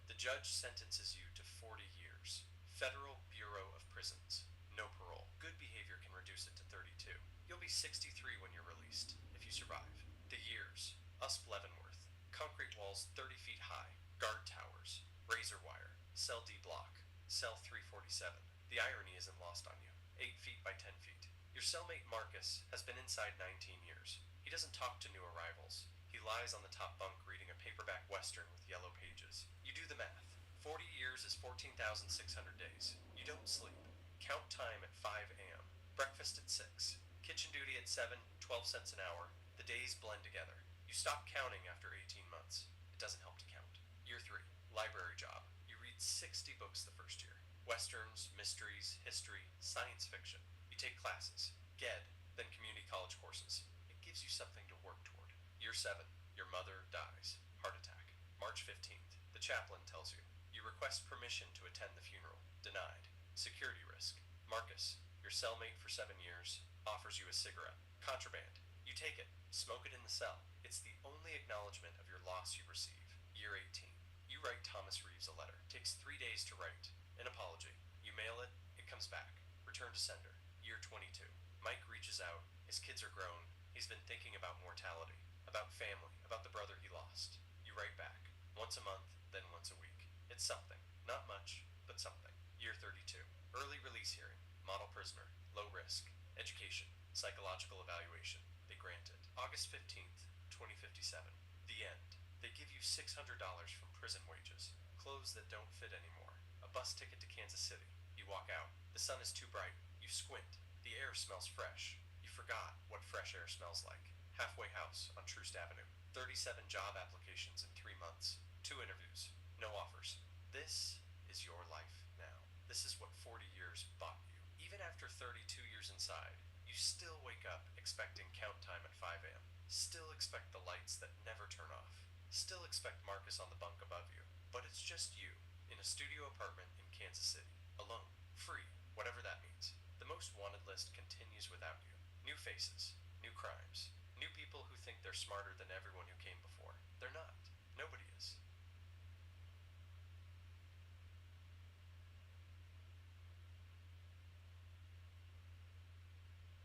The judge sentences you to 40 years. Federal Bureau of Prisons. No parole. Good behavior can reduce it to 32. You'll be 63 when you're released, if you survive. The years. Usp Leavenworth. Concrete walls 30 feet high. Guard towers. Razor wire. Cell D block. Cell 347. The irony isn't lost on you. 8 feet by 10 feet. Your cellmate Marcus has been inside 19 years. He doesn't talk to new arrivals. He lies on the top bunk reading a paperback western with yellow pages. You do the math. 40 years is 14,600 days. You don't sleep. Count time at 5 a.m. Breakfast at 6. Kitchen duty at 7, 12 cents an hour. The days blend together. You stop counting after 18 months. It doesn't help to count. Year 3. Library job. You read 60 books the first year. Westerns, mysteries, history, science fiction. You take classes. GED, then community college courses. It gives you something to work toward. Year 7. Your mother dies. Heart attack. March 15th. The chaplain tells you. You request permission to attend the funeral. Denied. Security risk. Marcus, your cellmate for 7 years, offers you a cigarette. Contraband. You take it. Smoke it in the cell. It's the only acknowledgement of your loss you receive. Year 18. You write Thomas Reeves a letter. Takes 3 days to write. An apology. You mail it. It comes back. Return to sender. Year 22. Mike reaches out. His kids are grown. He's been thinking about mortality. About family. About the brother he lost. You write back. Once a month, then once a week. It's something. Not much, but something. Year 32. Early release hearing. Model prisoner. Low risk. Education. Psychological evaluation. They grant it. August 15th, 2057. The end. They give you $600 from prison wages. Clothes that don't fit anymore. A bus ticket to Kansas City. You walk out. The sun is too bright. You squint. The air smells fresh. You forgot what fresh air smells like. Halfway house on Troost Avenue. 37 job applications in 3 months. 2 interviews. No offers. This is your life now. This is what 40 years bought you. Even after 32 years inside, you still wake up expecting count time at 5 a.m. Still expect the lights that never turn off. Still expect Marcus on the bunk above you. But it's just you, in a studio apartment in Kansas City, alone, free, whatever that means. The most wanted list continues without you. New faces, new crimes, new people who think they're smarter than everyone who came before. They're not. Nobody is.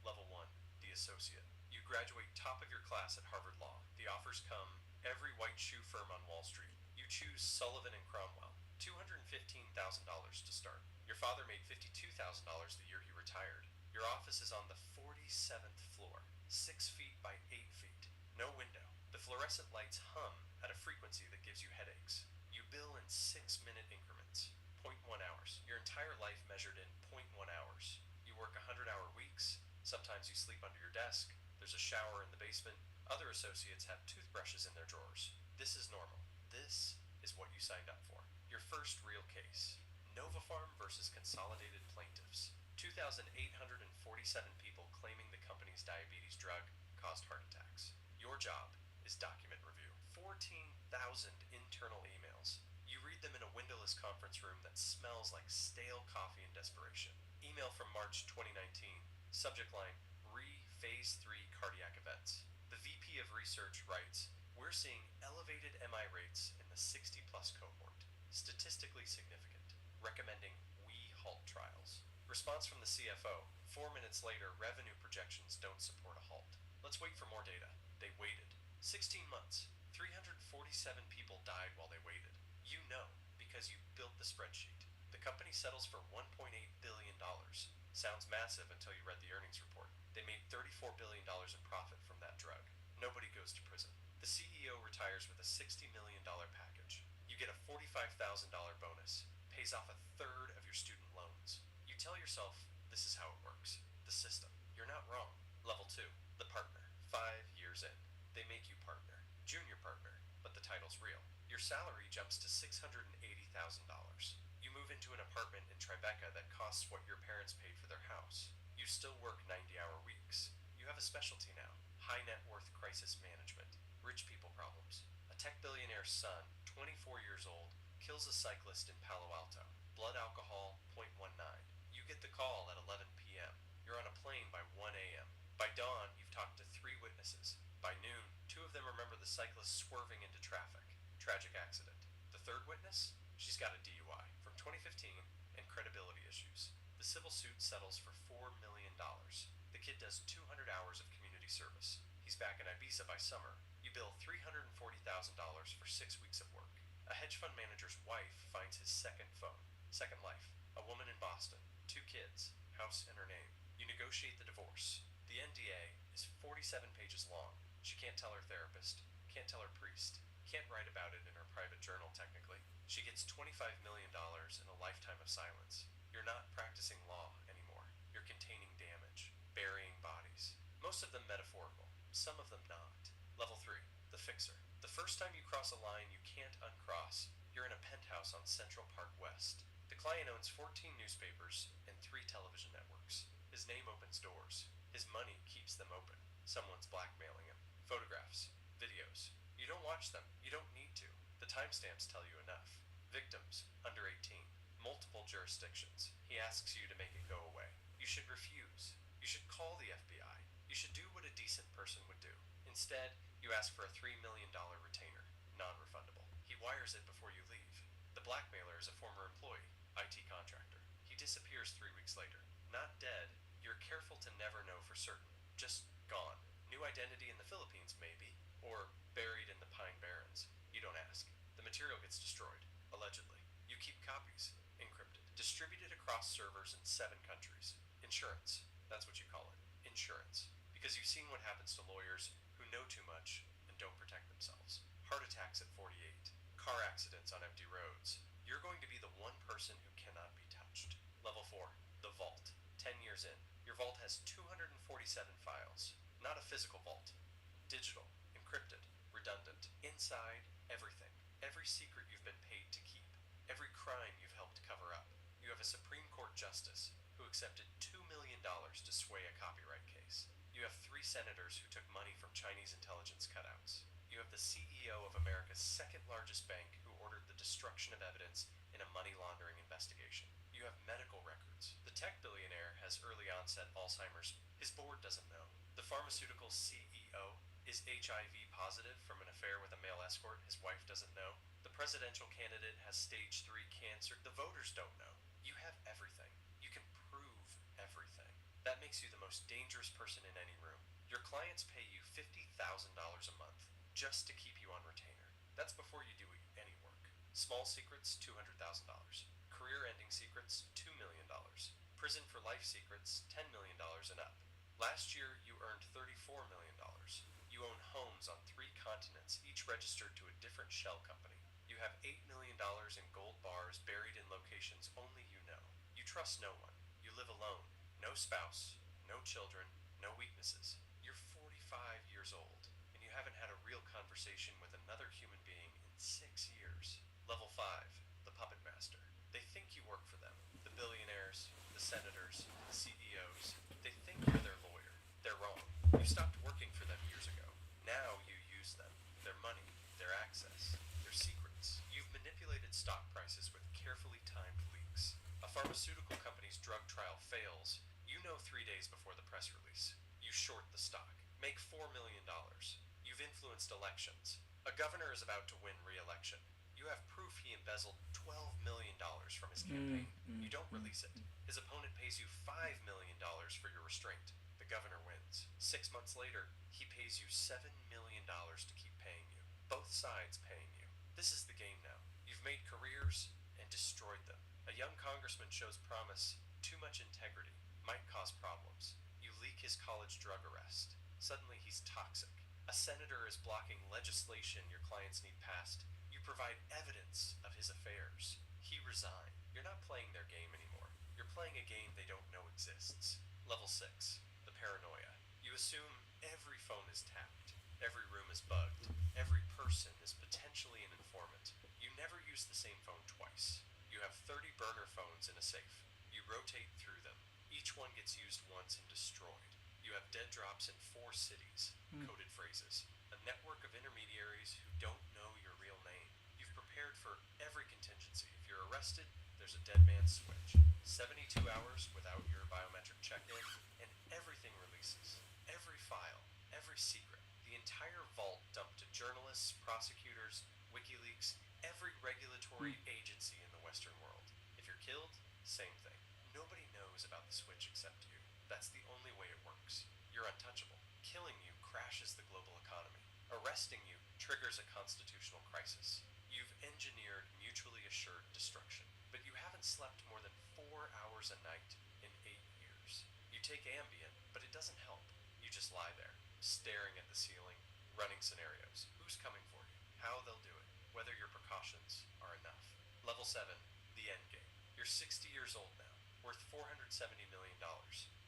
Level 1, the associate. You graduate top of your class at Harvard Law. The offers come, every white shoe firm on Wall Street. You choose Sullivan and Cromwell. $215,000 to start. Your father made $52,000 the year he retired. Your office is on the 47th floor, 6 feet by 8 feet. No window. The fluorescent lights hum at a frequency that gives you headaches. You bill in 6-minute increments. 0.1 hours. Your entire life measured in 0.1 hours. You work 100-hour weeks. Sometimes you sleep under your desk. There's a shower in the basement. Other associates have toothbrushes in their drawers. This is normal. This is what you signed up for. Your first real case. Nova Farm versus Consolidated Plaintiffs. 2,847 people claiming the company's diabetes drug caused heart attacks. Your job is document review. 14,000 internal emails. You read them in a windowless conference room that smells like stale coffee and desperation. Email from March 2019. Subject line, Phase 3 cardiac events. The VP of Research writes, we're seeing elevated MI rates in the 60-plus cohort. Statistically significant. Recommending we halt trials. Response from the CFO. 4 minutes later, revenue projections don't support a halt. Let's wait for more data. They waited. 16 months. 347 people died while they waited. You know, because you built the spreadsheet. The company settles for $1.8 billion. Sounds massive until you read the earnings report. They made $34 billion in profit from that drug. Nobody goes to prison. The CEO retires with a $60 million package. You get a $45,000 bonus. Pays off a third of your student loans. You tell yourself, this is how it works. The system. You're not wrong. Level 2, the partner. 5 years in. They make you partner. Junior partner. But the title's real. Your salary jumps to $680,000. You move into an apartment in Tribeca that costs what your parents paid for their house. You still work 90-hour weeks. You have a specialty now. High net worth crisis management. Rich people problems. A tech billionaire's son, 24 years old, kills a cyclist in Palo Alto. Blood alcohol, 0.19. You get the call at 11 p.m. You're on a plane by 1 a.m. By dawn, you've talked to 3 witnesses. By noon, 2 of them remember the cyclist swerving into traffic. Tragic accident. The 3rd witness? She's got a DUI from 2015 and credibility issues. The civil suit settles for $4 million. The kid does 200 hours of community service. He's back in Ibiza by summer. You bill $340,000 for 6 weeks of work. A hedge fund manager's wife finds his second phone. Second life. A woman in Boston. 2 kids. House and her name. You negotiate the divorce. The NDA is 47 pages long. She can't tell her therapist. Can't tell her priest. Can't write about it in her private journal, technically. She gets $25 million in a lifetime of silence. You're not practicing law anymore. You're containing damage, burying bodies. Most of them metaphorical, some of them not. Level 3, the fixer. The first time you cross a line you can't uncross. You're in a penthouse on Central Park West. The client owns 14 newspapers and 3 television networks. His name opens doors. His money keeps them open. Someone's blackmailing him. Photographs, videos. You don't watch them. You don't need to. The timestamps tell you enough. Victims, under 18. Multiple jurisdictions. He asks you to make it go away. You should refuse. You should call the FBI. You should do what a decent person would do. Instead, you ask for a $3 million retainer, non-refundable. He wires it before you leave. The blackmailer is a former employee, IT contractor. He disappears 3 weeks later. Not dead, you're careful to never know for certain. Just gone. New identity in the Philippines, maybe. Or buried in the Pine Barrens. You don't ask. The material gets destroyed, allegedly. You keep copies, encrypted, distributed across servers in 7 countries. Insurance, that's what you call it. Insurance. Because you've seen what happens to lawyers who know too much and don't protect themselves. Heart attacks at 48. Car accidents on empty roads. You're going to be the one person who cannot be touched. Level 4, the vault. 10 years in. Your vault has 247 files. Not a physical vault. Digital, encrypted, redundant. Inside, everything. Every secret you've been paid to keep. every crime you've helped cover up. You have a Supreme Court justice who accepted $2 million to sway a copyright case. You have 3 senators who took money from Chinese intelligence cutouts. You have the CEO of America's second largest bank who ordered the destruction of evidence in a money laundering investigation. You have medical records. The tech billionaire has early onset Alzheimer's. His board doesn't know. The pharmaceutical CEO is HIV positive from an affair with a male escort his wife doesn't know. The presidential candidate has stage 3 cancer. The voters don't know. You have everything. You can prove everything. That makes you the most dangerous person in any room. Your clients pay you $50,000 a month just to keep you on retainer. That's before you do any work. Small secrets, $200,000. Career-ending secrets, $2 million. Prison for life secrets, $10 million and up. Last year, you earned $34 million. You own homes on 3 continents, each registered to a different shell company. You have $8 million in gold bars buried in locations only you know. You trust no one. You live alone. No spouse, no children, no weaknesses. You're 45 years old, and you haven't had a real conversation with another human being in 6 years. Level 5, the puppet master. They think you work for them. The billionaires, the senators, the CEOs. They think you're their lawyer. They're wrong. You stopped working for them years ago. Now you use them. Their money, their access, their secrets. You've manipulated stock prices with carefully timed leaks. A pharmaceutical company's drug trial fails. You know 3 days before the press release. You short the stock. Make $4 million. You've influenced elections. A governor is about to win re-election. You have proof he embezzled $12 million from his campaign. You don't release it. His opponent pays you $5 million for your restraint. The governor wins. 6 months later, he pays you $7 million to keep paying you. Both sides paying you. This is the game now. You've made careers and destroyed them. A young congressman shows promise. Too much integrity. Might cause problems. You leak his college drug arrest. Suddenly he's toxic. A senator is blocking legislation your clients need passed. You provide evidence of his affairs. He resigned. You're not playing their game anymore. You're playing a game they don't know exists. Level 6, the paranoia. You assume every phone is tapped. Every room is bugged. Every person is potentially an informant. You never use the same phone twice. You have 30 burner phones in a safe. You rotate through them. Each one gets used once and destroyed. You have dead drops in 4 cities, coded phrases, a network of intermediaries who don't know your real name. You've prepared for every contingency. If you're arrested, there's a dead man's switch. 72 hours without your biometric check-in, and everything releases. Every file, every secret, the entire vault dumped to journalists, prosecutors, WikiLeaks, every regulatory agency in the Western world. If you're killed, same thing. Nobody knows about the switch except you. That's the only way it works. You're untouchable. Killing you crashes the global economy. Arresting you triggers a constitutional crisis. You've engineered mutually assured destruction. But you haven't slept more than 4 hours a night in 8 years. You take Ambien, but it doesn't help. You just lie there, staring at the ceiling, running scenarios. Who's coming for you? How they'll do it. Whether your precautions are enough. Level 7, the end game. You're 60 years old now, worth $470 million.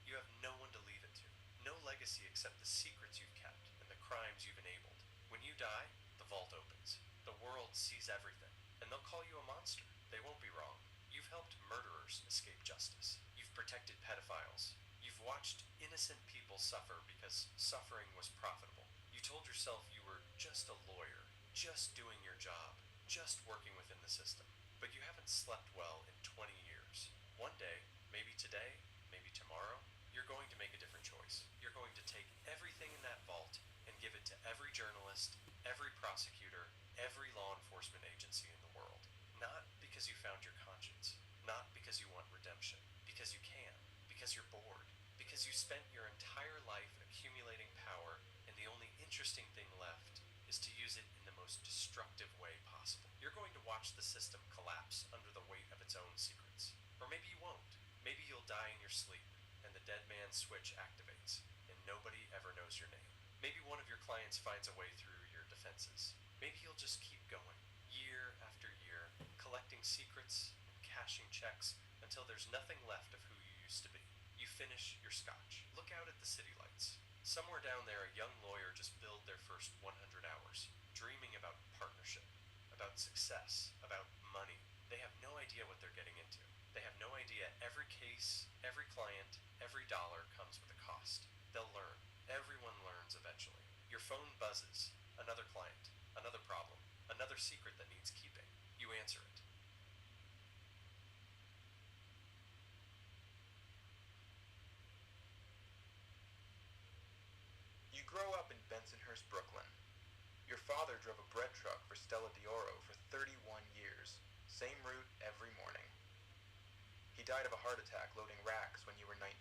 You have no one to leave it to. No legacy except the secrets you've kept and the crimes you've enabled. When you die, the vault opens. The world sees everything, and they'll call you a monster. They won't be wrong. You've helped murderers escape justice. You've protected pedophiles. You've watched innocent people suffer because suffering was profitable. You told yourself you were just a lawyer, just doing your job, just working within the system. But you haven't slept well in 20 years. One day, maybe today, maybe tomorrow, you're going to make a different choice. You're going to take everything in that vault and give it to every journalist, every prosecutor, every law enforcement agency in the world. Not because you found your conscience, not because you want redemption, because you can, because you're bored, because you spent your entire life accumulating power, and the only interesting thing left is to use it in the most destructive way possible. You're going to watch the system collapse under the weight of its own secrets. Or maybe you won't. Maybe you'll die in your sleep, and the dead man's switch activates, and nobody ever knows your name. Maybe one of your clients finds a way through your defenses. Maybe you'll just keep going, year after year, collecting secrets and cashing checks until there's nothing left of who you used to be. You finish your scotch. Look out at the city lights. Somewhere down there, a young lawyer just billed their first 100 hours, dreaming about partnership, about success, about money. They have no idea what they're getting into. They have no idea every case, every client, every dollar comes with a cost. They'll learn. Everyone learns eventually. Your phone buzzes. Another client, another problem, another secret that needs keeping. You answer it. You grow up in Bensonhurst, Brooklyn. Your father drove a bread truck for Stella D'Oro for 31 years. Same route every morning. He died of a heart attack loading racks when you were 19.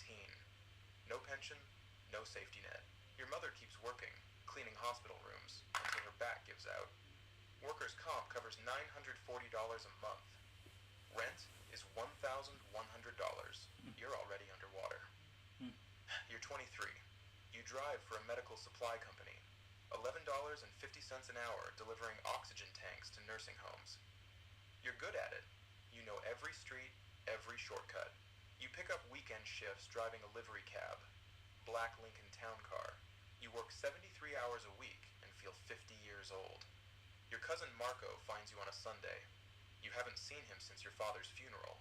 No pension, no safety net. Your mother keeps working, cleaning hospital rooms, until her back gives out. Workers' comp covers $940 a month. Rent is $1,100. You're already underwater. You're 23. You drive for a medical supply company. $11.50 an hour delivering oxygen tanks to nursing homes. You're good at it. You know every street, every shortcut. You pick up weekend shifts driving a livery cab, black Lincoln town car. You work 73 hours a week and feel 50 years old. Your cousin Marco finds you on a Sunday. You haven't seen him since your father's funeral.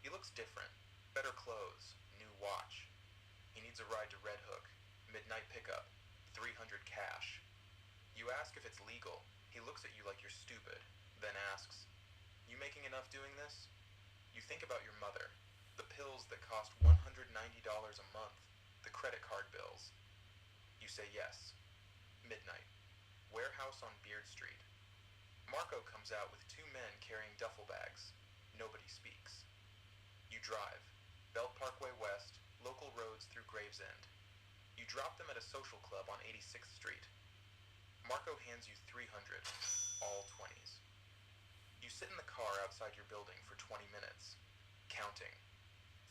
He looks different. Better clothes, new watch. He needs a ride to Red Hook, midnight pickup, 300 cash. You ask if it's legal. He looks at you like you're stupid, then asks, "You making enough doing this?" You think about your mother, the pills that cost $190 a month, the credit card bills. You say yes. Midnight. Warehouse on Beard Street. Marco comes out with two men carrying duffel bags. Nobody speaks. You drive. Belt Parkway West, local roads through Gravesend. You drop them at a social club on 86th Street. Marco hands you 300, all 20s. You sit in the car outside your building for 20 minutes, counting,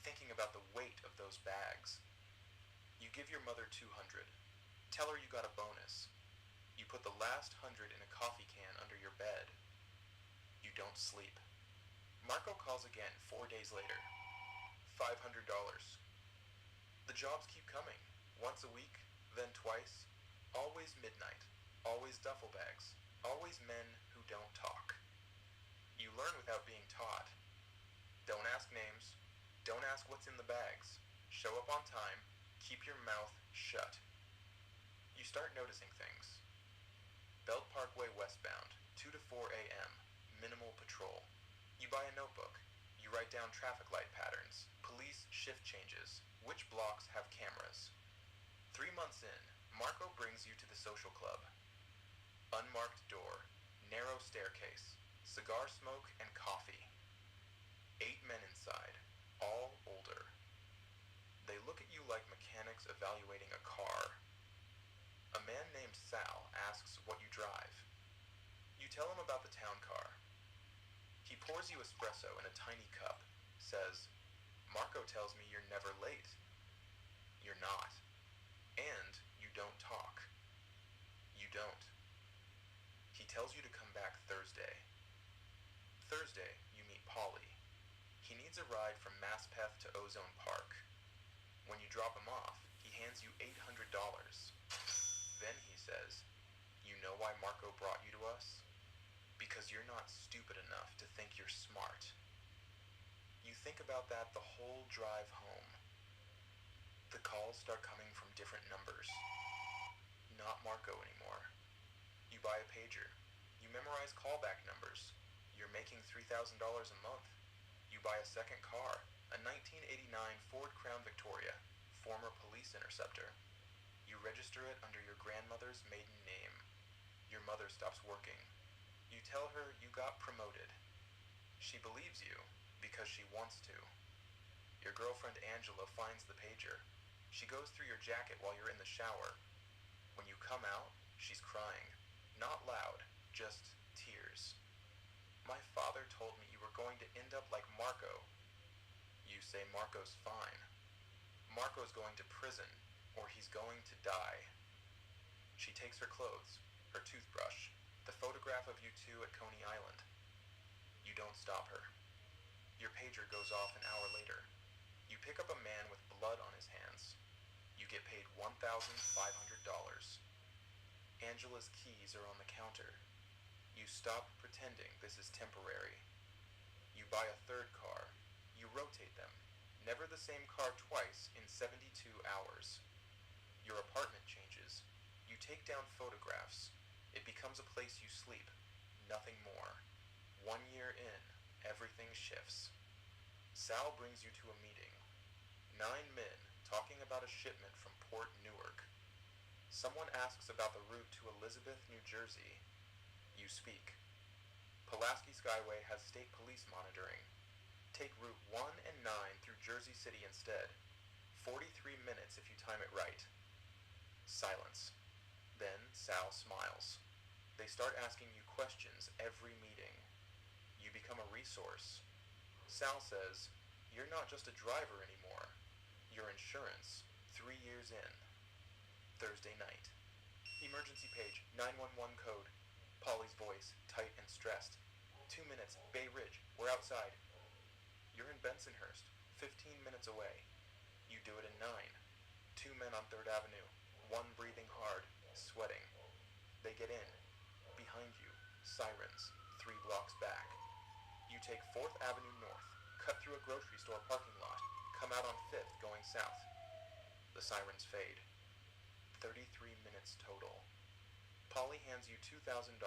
thinking about the weight of those bags. You give your mother 200. Tell her you got a bonus. You put the last 100 in a coffee can under your bed. You don't sleep. Marco calls again 4 days later. $500. The jobs keep coming. Once a week, then twice. Always midnight. Always duffel bags. Always men who don't talk. You learn without being taught. Don't ask names. Don't ask what's in the bags. Show up on time. Keep your mouth shut. You start noticing things. Belt Parkway westbound, 2 to 4 a.m., minimal patrol. You buy a notebook. You write down traffic light patterns, police shift changes, which blocks have cameras. 3 months in, Marco brings you to the social club. Unmarked door, narrow staircase, cigar smoke and coffee. 8 men inside, all older. They look at you like mechanics evaluating a car. A man named Sal asks what you drive. You tell him about the town car. He pours you espresso in a tiny cup, says, "Marco tells me you're never late." You're not. And you don't talk. You don't. He tells you to come back Thursday. Thursday, you meet Polly. He needs a ride from Maspeth to Ozone Park. When you drop him off, he hands you $800. Then he says, "You know why Marco brought you to us? Because you're not stupid enough to think you're smart." You think about that the whole drive home. The calls start coming from different numbers. Not Marco anymore. You buy a pager. You memorize callback numbers. You're making $3,000 a month. You buy a second car, a 1989 Ford Crown Victoria, former police interceptor. You register it under your grandmother's maiden name. Your mother stops working. You tell her you got promoted. She believes you because she wants to. Your girlfriend Angela finds the pager. She goes through your jacket while you're in the shower. When you come out, she's crying. Not loud, just tears. "My father told me you were going to end up like Marco." You say Marco's fine. Marco's going to prison, or he's going to die. She takes her clothes, her toothbrush, the photograph of you two at Coney Island. You don't stop her. Your pager goes off an hour later. You pick up a man with blood on his hands. You get paid $1,500. Angela's keys are on the counter. You stop pretending this is temporary. You buy a third car. You rotate them. Never the same car twice in 72 hours. Your apartment changes. You take down photographs. It becomes a place you sleep. Nothing more. 1 year in, everything shifts. Sal brings you to a meeting. 9 men talking about a shipment from Port Newark. Someone asks about the route to Elizabeth, New Jersey. You speak. Pulaski Skyway has state police monitoring. Take Route 1 and 9 through Jersey City instead. 43 minutes if you time it right. Silence. Then Sal smiles. They start asking you questions every meeting. You become a resource. Sal says, "You're not just a driver anymore. You're insurance. 3 years in." Thursday night. Emergency page, 911 code. Polly's voice, tight and stressed. 2 minutes, Bay Ridge, we're outside. You're in Bensonhurst, 15 minutes away. You do it in 9. 2 men on 3rd Avenue, one breathing hard, sweating. They get in. Behind you, sirens, 3 blocks back. You take 4th Avenue North, cut through a grocery store parking lot, come out on 5th going south. The sirens fade. 33 minutes total. Polly hands you $2,000.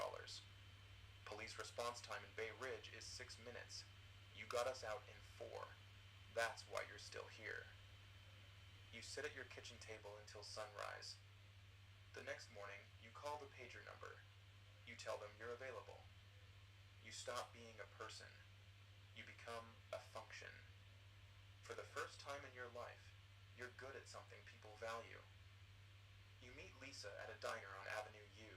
Police response time in Bay Ridge is 6 minutes. You got us out in 4. That's why you're still here. You sit at your kitchen table until sunrise. The next morning, you call the pager number. You tell them you're available. You stop being a person. You become a function. For the first time in your life, you're good at something people value. You meet Lisa at a diner on Avenue U.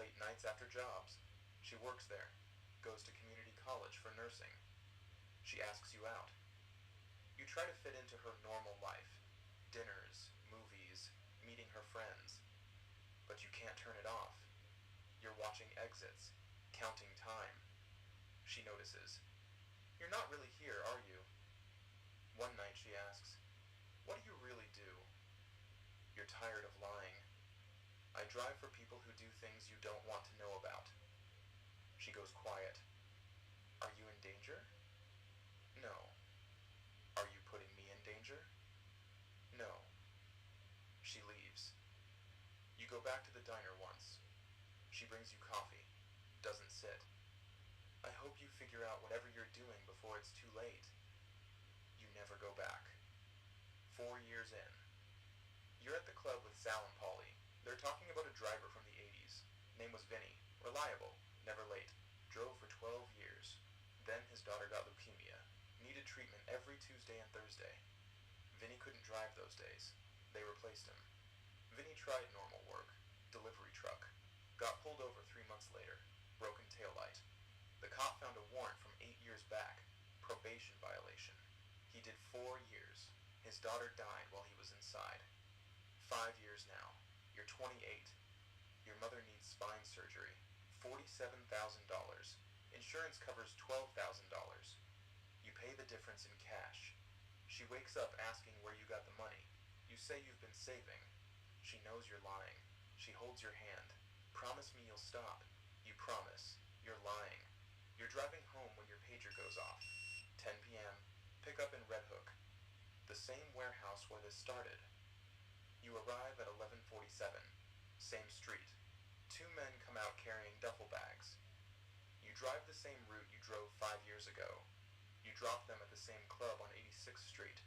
Late nights after jobs. She works there, goes to community college for nursing. She asks you out. You try to fit into her normal life. Dinners, movies, meeting her friends. But you can't turn it off. You're watching exits, counting time. She notices. You're not really here, are you? One night she asks, "What do you really do?" You're tired of lying. "I drive for people who do things you don't want to know about." She goes quiet. "Are you in danger?" "No." "Are you putting me in danger?" "No." She leaves. You go back to the diner once. She brings you coffee. Doesn't sit. "I hope you figure out whatever you're doing before it's too late." You never go back. 4 years in. You're at the club with Sal and Polly. They're talking about a driver from the 80s. Name was Vinny. Reliable. Never late. Drove for 12 years. Then his daughter got leukemia. Needed treatment every Tuesday and Thursday. Vinny couldn't drive those days. They replaced him. Vinny tried normal work. Delivery truck. Got pulled over 3 months later. Broken taillight. The cop found a warrant from 8 years back. Probation violation. He did 4 years. His daughter died while he was inside. 5 years now. You're 28. Your mother needs spine surgery. $47,000. Insurance covers $12,000. You pay the difference in cash. She wakes up asking where you got the money. You say you've been saving. She knows you're lying. She holds your hand. "Promise me you'll stop." You promise. You're lying. You're driving home when your pager goes off. 10 p.m. Pick up in Red Hook. The same warehouse where this started. You arrive at 1147. Same street. 2 men come out carrying duffel bags. You drive the same route you drove 5 years ago. You drop them at the same club on 86th Street.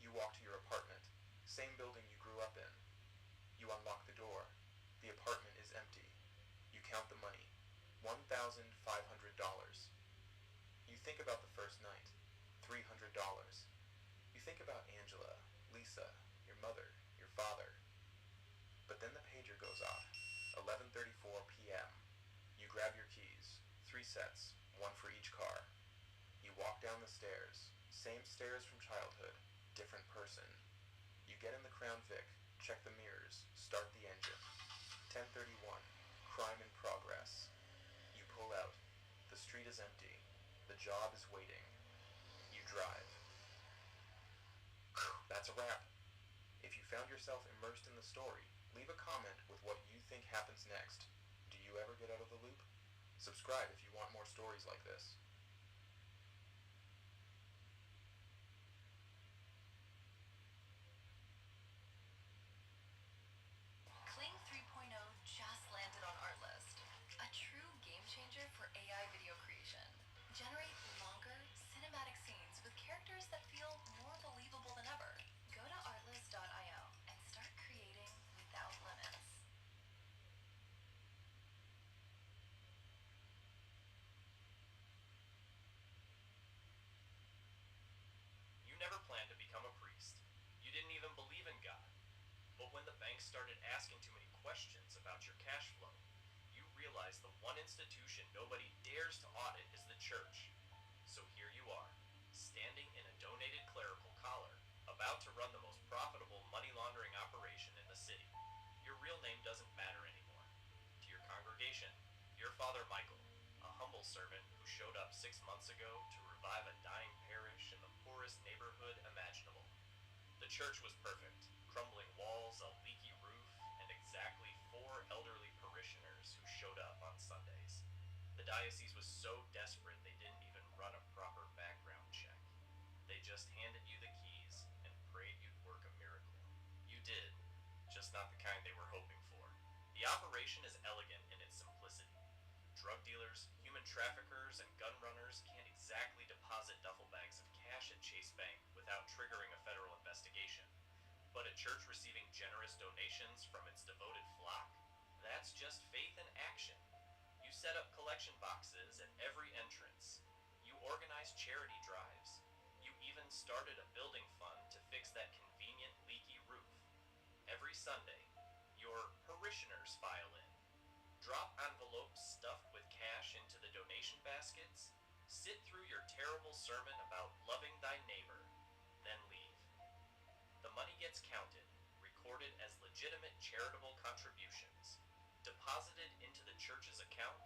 You walk to your apartment. Same building you grew up in. You unlock the door. The apartment is empty. You count the money. $1,500. You think about the first night. $300. You think about Angela, Lisa, your mother, your father. But then the pager goes off. 11:34 p.m. You grab your keys. 3 sets, 1 for each car. You walk down the stairs. Same stairs from childhood. Different person. You get in the Crown Vic. Check the mirrors. Start the engine. 10:31. Crime in progress. You pull out. The street is empty. The job is waiting. You drive. That's a wrap. If you found yourself immersed in the story, leave a comment with what you think happens next. Do you ever get out of the loop? Subscribe if you want more stories like this. banks started asking too many questions about your cash flow. You realize the one institution nobody dares to audit is the church. So here you are, standing in a donated clerical collar, about to run the most profitable money laundering operation in the city. Your real name doesn't matter anymore. To your congregation, your Father Michael, a humble servant who showed up 6 months ago to revive a dying parish in the poorest neighborhood imaginable. The church was perfect, crumbling walls, a leaky roof, and exactly 4 elderly parishioners who showed up on Sundays. The diocese was so desperate they didn't even run a proper background check. They just handed you the keys and prayed you'd work a miracle. You did, just not the kind they were hoping for. The operation is elegant in its simplicity. Drug dealers, human traffickers, and gun runners can't exactly deposit duffel bags of cash at Chase Bank without triggering a federal investigation. But a church receiving generous donations from its devoted flock? That's just faith in action. You set up collection boxes at every entrance. You organize charity drives. You even started a building fund to fix that convenient leaky roof. Every Sunday, your parishioners file in. Drop envelopes stuffed with cash into the donation baskets, sit through your terrible sermon about loving thy neighbor, then leave. The money gets counted, recorded as legitimate charitable contributions, deposited into the church's account,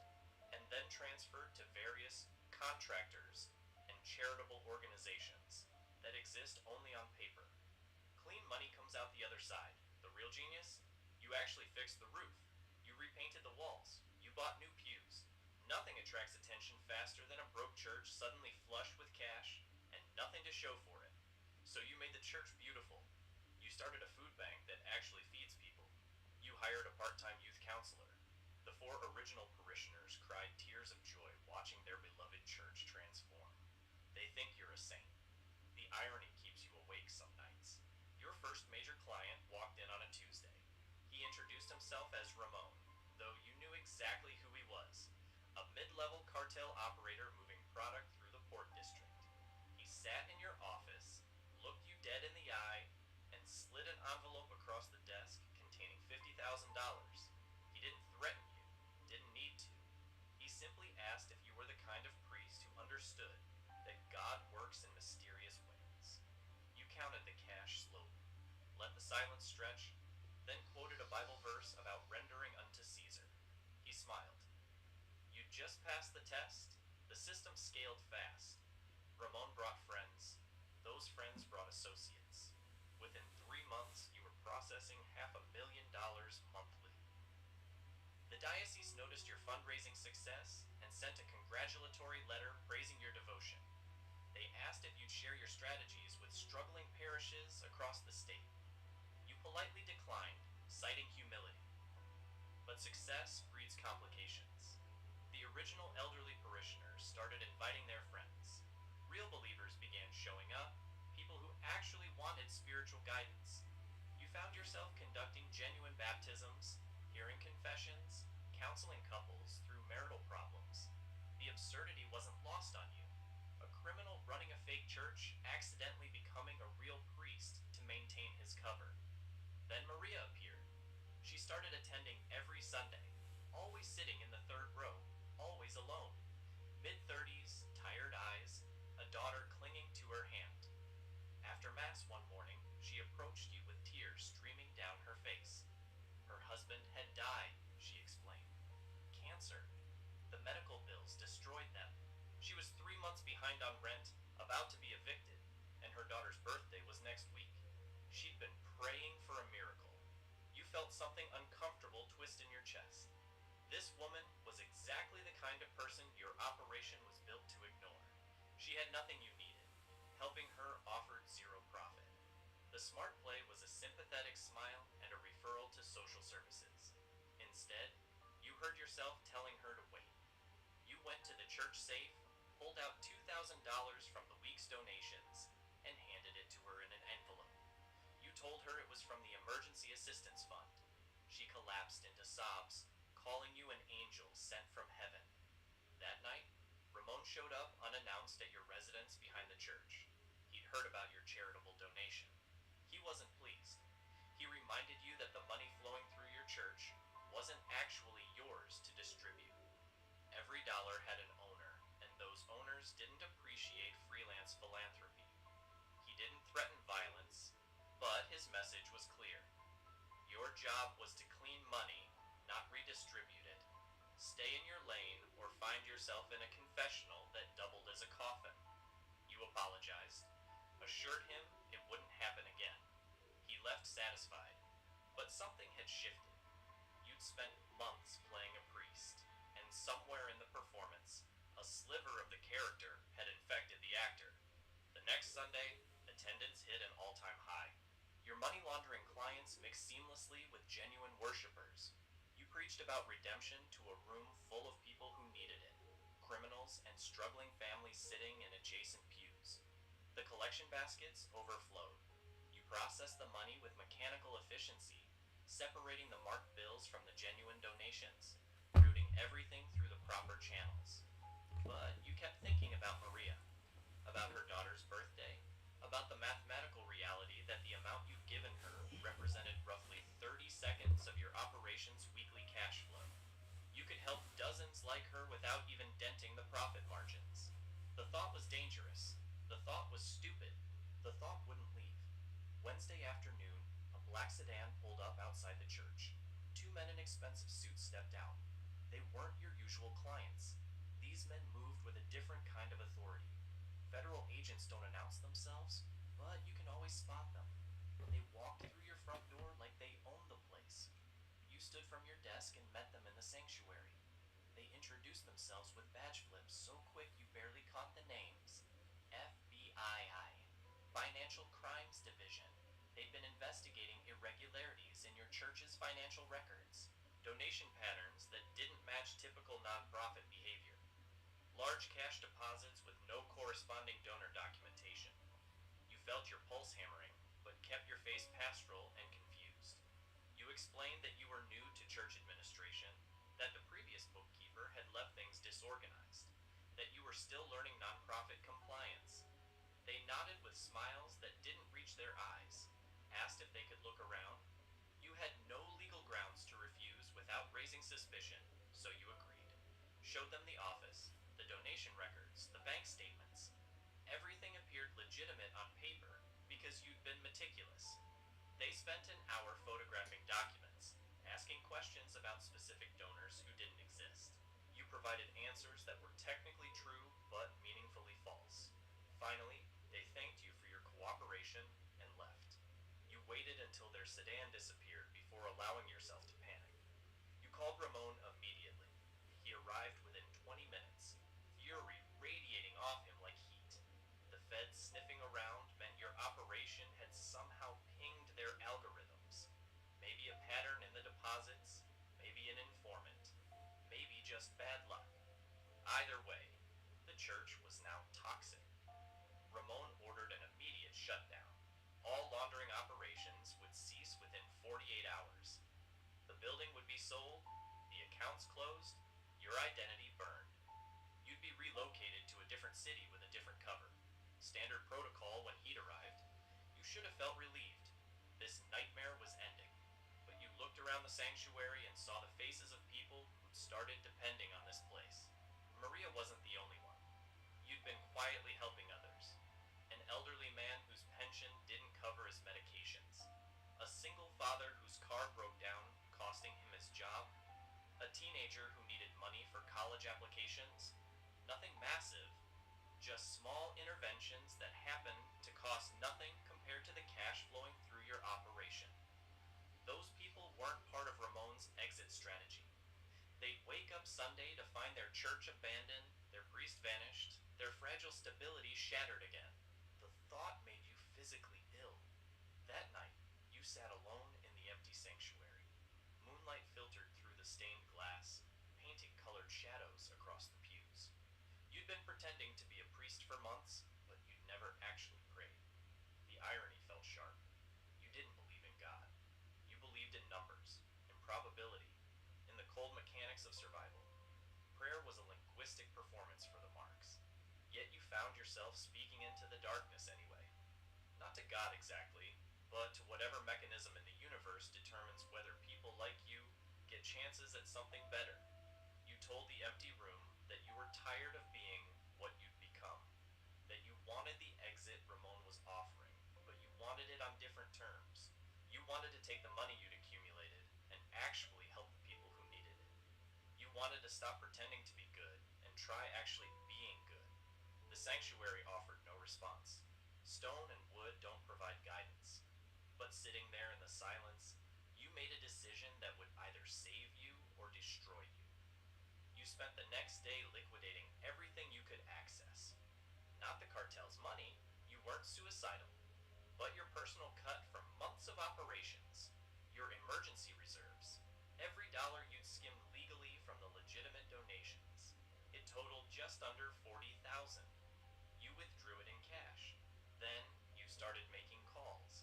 and then transferred to various contractors and charitable organizations that exist only on paper. Clean money comes out the other side. The real genius? You actually fixed the roof. You repainted the walls. You bought new pews. Nothing attracts attention faster than a broke church suddenly flush with cash and nothing to show for it. So you made the church beautiful. You started a food bank that actually feeds people. You hired a part-time youth counselor. The 4 original parishioners cried tears of joy watching their beloved church transform. They think you're a saint. The irony keeps you awake some nights. Your first major client walked in on a Tuesday. He introduced himself as Ramon, though you knew exactly who he was. A mid-level cartel operator moving product through the Port District. He sat in your office, looked you dead in the eye, and slid an envelope across the desk containing $50,000. He didn't threaten you, didn't need to. He simply asked if you were the kind of priest who understood that God works in mysterious ways. You counted the cash slowly, let the silence stretch, then quoted a Bible verse about rendering unto Caesar. He smiled. You'd just passed the test. The system scaled fast. Ramon brought friends. Those friends brought associates. Within 3 months, you were processing $500,000 monthly. The diocese noticed your fundraising success and sent a congratulatory letter praising your devotion. They asked if you'd share your strategies with struggling parishes across the state. You politely declined, citing humility. But success breeds complications. The original elderly parishioners started inviting their friends. Real believers began showing up, people who actually wanted spiritual guidance. You found yourself conducting genuine baptisms, hearing confessions, counseling couples through marital problems. The absurdity wasn't lost on you. A criminal running a fake church accidentally becoming a real priest to maintain his cover. Then Maria appeared. She started attending every Sunday, always sitting in the 3rd row, always alone. Mid-30s, tired eyes, a daughter clinging to her hand. After Mass one morning, she approached you with tears streaming down her face. Her husband had died, she explained. Cancer. The medical bills destroyed them. She was 3 months behind on rent, about to be evicted, and her daughter's birthday was next week. She'd been praying for a miracle. You felt something uncomfortable twist in your chest. This woman was exactly the kind of person your operation was built to ignore. She had nothing you needed. Helping her offered 0 profit. The smart play was a sympathetic smile and a referral to social services. Instead, you heard yourself telling her to wait. You went to the church safe, pulled out $2,000 from the week's donations, and handed it to her in an envelope. You told her it was from the Emergency Assistance Fund. She collapsed into sobs, calling you an angel sent from heaven. That night, Ramon showed up unannounced at your residence behind the church. He'd heard about your charitable donation. He wasn't pleased. He He reminded you that the money flowing through your church wasn't actually yours to distribute. Every dollar had an owner, and those owners didn't appreciate freelance philanthropy. He didn't threaten violence, but his message was clear. Your job was to clean money, not redistribute it. Stay in your lane or find yourself in a confessional that doubled as a coffin. You apologized, assured him it wouldn't happen again. He left satisfied, but something had shifted. You'd spent months playing a priest, and somewhere in the performance, a sliver of the character had infected the actor. The next Sunday, attendance hit an all-time high. Your money laundering clients mixed seamlessly with genuine worshipers. You preached about redemption to a room full of people who needed it, criminals and struggling families sitting in adjacent pews. The collection baskets overflowed. You processed the money with mechanical efficiency, separating the marked bills from the genuine donations, routing everything through the proper channels. But you kept thinking about Maria, about her daughter's birthday, about the mathematical reality that the amount you'd given her represented roughly 30 seconds of your operation's weekly cash flow. You could help dozens like her without even denting the profit margins. The thought was dangerous. The thought was stupid. The thought wouldn't leave. Wednesday afternoon, a black sedan pulled up outside the church. Two men in expensive suits stepped out. They weren't your usual clients. These men moved with a different kind of authority. Federal agents don't announce themselves, but you can always spot them. They walked through your front door like they owned the place. You stood from your desk and met them in the sanctuary. They introduced themselves with badge flips so quick you barely caught the names. FBI, Financial Crimes Division. They'd been investigating irregularities in your church's financial records, donation patterns that didn't match typical nonprofit behavior, large cash deposits with no corresponding donor documentation. You felt your pulse hammering, but kept your face pastoral and confused. You explained that you were new to church administration, that the previous bookkeeper had left things disorganized, that you were still learning nonprofit compliance. They nodded with smiles that didn't reach their eyes, asked if they could look around. You had no legal grounds to refuse without raising suspicion, so you agreed. Showed them the office, the donation records, the bank statements. Everything appeared legitimate on paper because you'd been meticulous. They spent an hour photographing documents, asking questions about specific donors who didn't exist. You provided answers that were technically true but meaningfully false. Finally, they thanked you for your cooperation and left. You waited until their sedan disappeared before allowing yourself to panic. You called Ramon immediately. He arrived within 20 minutes, fury radiating off him like heat. The feds sniffing around meant your operation had somehow pinged their algorithms. Maybe a pattern in the deposits, maybe an informant, maybe just bad luck. Either way, the church was now toxic. Ramon ordered an immediate shutdown. All laundering operations would cease within 48 hours. The building would be sold, the accounts closed, your identity burned. You'd be relocated to a different city with a different cover. Standard protocol when he'd arrived. You should have felt relieved. This nightmare was ending. But you looked around the sanctuary and saw the faces of people who'd started depending on this place. Maria wasn't the only one. You'd been quietly helping others. An elderly man whose pension didn't cover his medications. A single father whose car broke down, costing him his job. A teenager who needed money for college applications. Nothing massive, just small interventions that happen to cost nothing compared to the cash flowing through your operation. Those people weren't part of Ramon's exit strategy. They'd wake up Sunday to find their church abandoned, their priest vanished, their fragile stability shattered again. The thought made you physically ill. That night, you sat alone in the empty sanctuary. Moonlight filtered through the stained glass, painting colored shadows across the pews. You'd been pretending to be a priest for months, but you'd never actually prayed. The irony felt sharp. You didn't believe in God. You believed in numbers, in probability, in the cold mechanics of survival. Prayer was a linguistic performance for the marks. Yet you found yourself speaking into the darkness anyway. Not to God exactly, but to whatever mechanism in the universe determines whether people like you get chances at something better. You told the empty room that you were tired of being what you'd become, that you wanted the exit Ramon was offering, but you wanted it on different terms. You wanted to take the money you'd accumulated and actually help the people who needed it. You wanted to stop pretending to be good and try actually being good. The sanctuary offered no response. Stone and wood don't provide guidance. But sitting there in the silence, you made a decision that would either save you or destroy you. You spent the next day liquidating everything you could access. Not the cartel's money, you weren't suicidal, but your personal cut from months of operations, your emergency reserves, every dollar you'd skimmed legally from the legitimate donations. It totaled just under 40,000. You withdrew it in cash. Then you started making calls.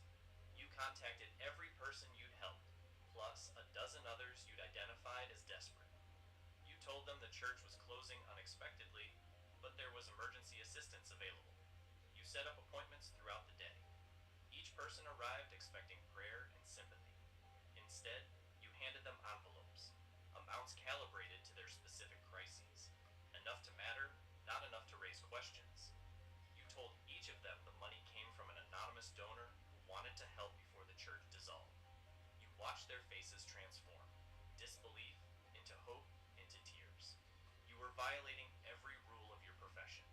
You contacted every person you'd helped, plus a dozen others you'd identified as desperate. You told them the church was closing unexpectedly, but there was emergency assistance available. You set up appointments throughout the day. Each person arrived expecting prayer and sympathy. Instead, you handed them envelopes, amounts calibrated to their specific crises. Enough to matter, not enough to raise questions. You told each of them the money came from an anonymous donor who wanted to help before the church dissolved. You watched their faces transform, disbelief into hope into tears. You were violating every rule of your profession,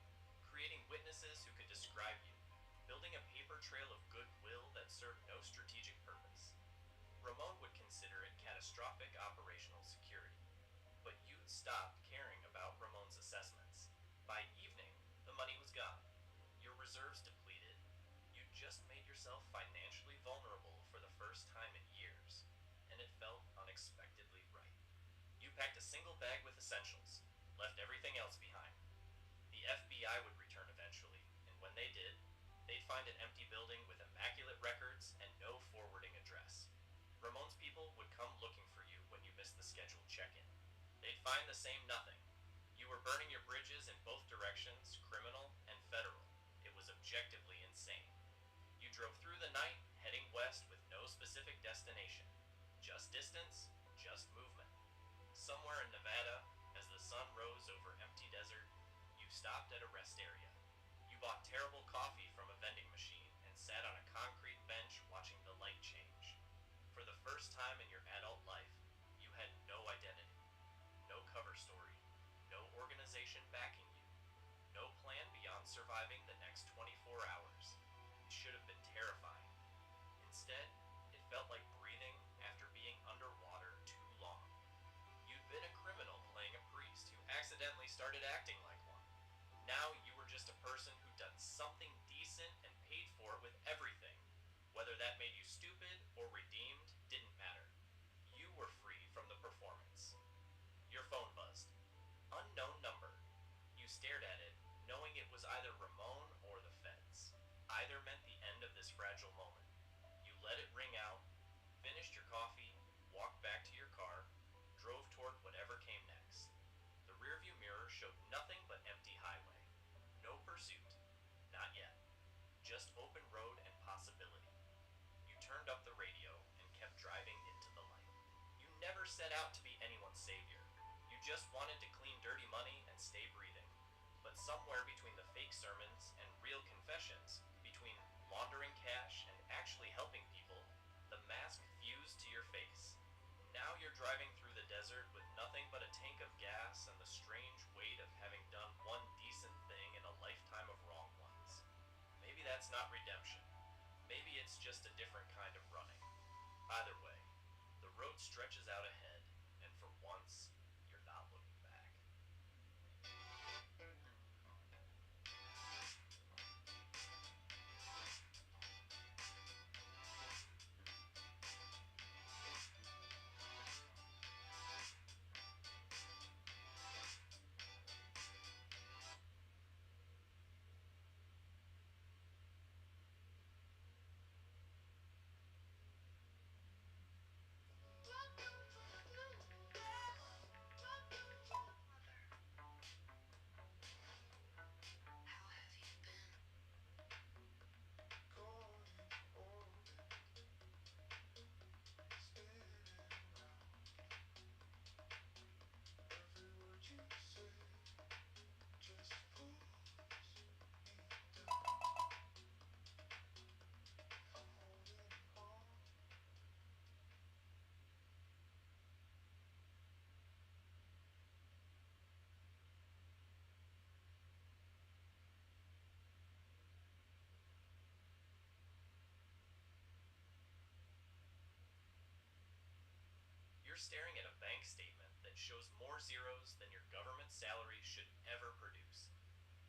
creating witnesses who could describe you, building a paper trail of goodwill that served no strategic purpose. Ramon would consider it catastrophic operational security, but you'd stopped caring about Ramon's assessments. By evening, the money was gone, your reserves depleted. You just made yourself financially vulnerable for the first time in years, and it felt unexpectedly right. You packed a single bag with essentials, left everything else behind. The FBI would return eventually, and when they did, they'd find an empty building with immaculate records and no forwarding address. Ramon's people would come looking for you when you missed the scheduled check-in. They'd find the same nothing. You were burning your bridges in both directions, criminal and federal. It was objectively insane. You drove through the night, heading west with no specific destination. Just distance, just movement. Somewhere in Nevada, as the sun rose over empty desert, you stopped at a rest area. You bought terrible coffee from a vending machine and sat on a concrete bench watching the light change. For the first time in your adult life, you had no identity, no cover story, no organization backing you, no plan beyond surviving the next 24 hours. It should have been terrifying. Instead, it felt like breathing after being underwater too long. You'd been a criminal playing a priest who accidentally started acting like one. Now you were just a person who'd done something decent and paid for it with everything. Whether that made you stupid or redeemed didn't matter. You were free from the performance. Your phone buzzed. Unknown number. You stared at it, knowing it was either Ramon or the feds. Either meant the end of this fragile moment. You let it ring out, finished your coffee, walked back to your car, drove toward whatever came next. The rearview mirror showed nothing but empty highway. No pursuit. Not yet. Just open road and possibility. You turned up the radio and kept driving into the light. You never set out to be anyone's savior. You just wanted to clean dirty money and stay breathing. But somewhere between the fake sermons and real confessions, between laundering cash and actually helping people, the mask fused to your face. Now you're driving through the desert with nothing but a tank of gas and the strange weight of having done one decent thing in a lifetime of wrong ones. Maybe that's not redemption. Maybe it's just a different kind of running. Either way, the road stretches out ahead, and for once, you're not looking back. You're staring at a bank statement that shows more zeros than your government salary should ever produce.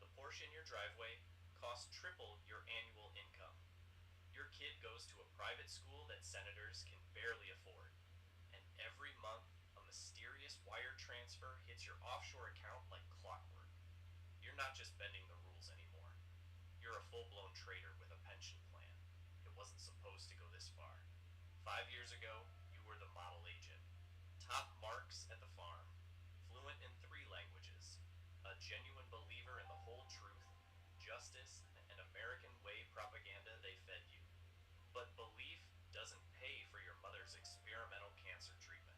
The Porsche in your driveway costs triple your annual income. Your kid goes to a private school that senators can barely afford. And every month, a mysterious wire transfer hits your offshore account like clockwork. You're not just bending the rules anymore. You're a full-blown traitor with a pension plan. It wasn't supposed to go this far. 5 years ago, you were the model agent. Top marks at the farm. Fluent in 3 languages. A genuine believer in the whole truth, justice, and American way propaganda they fed you. But belief doesn't pay for your mother's experimental cancer treatment.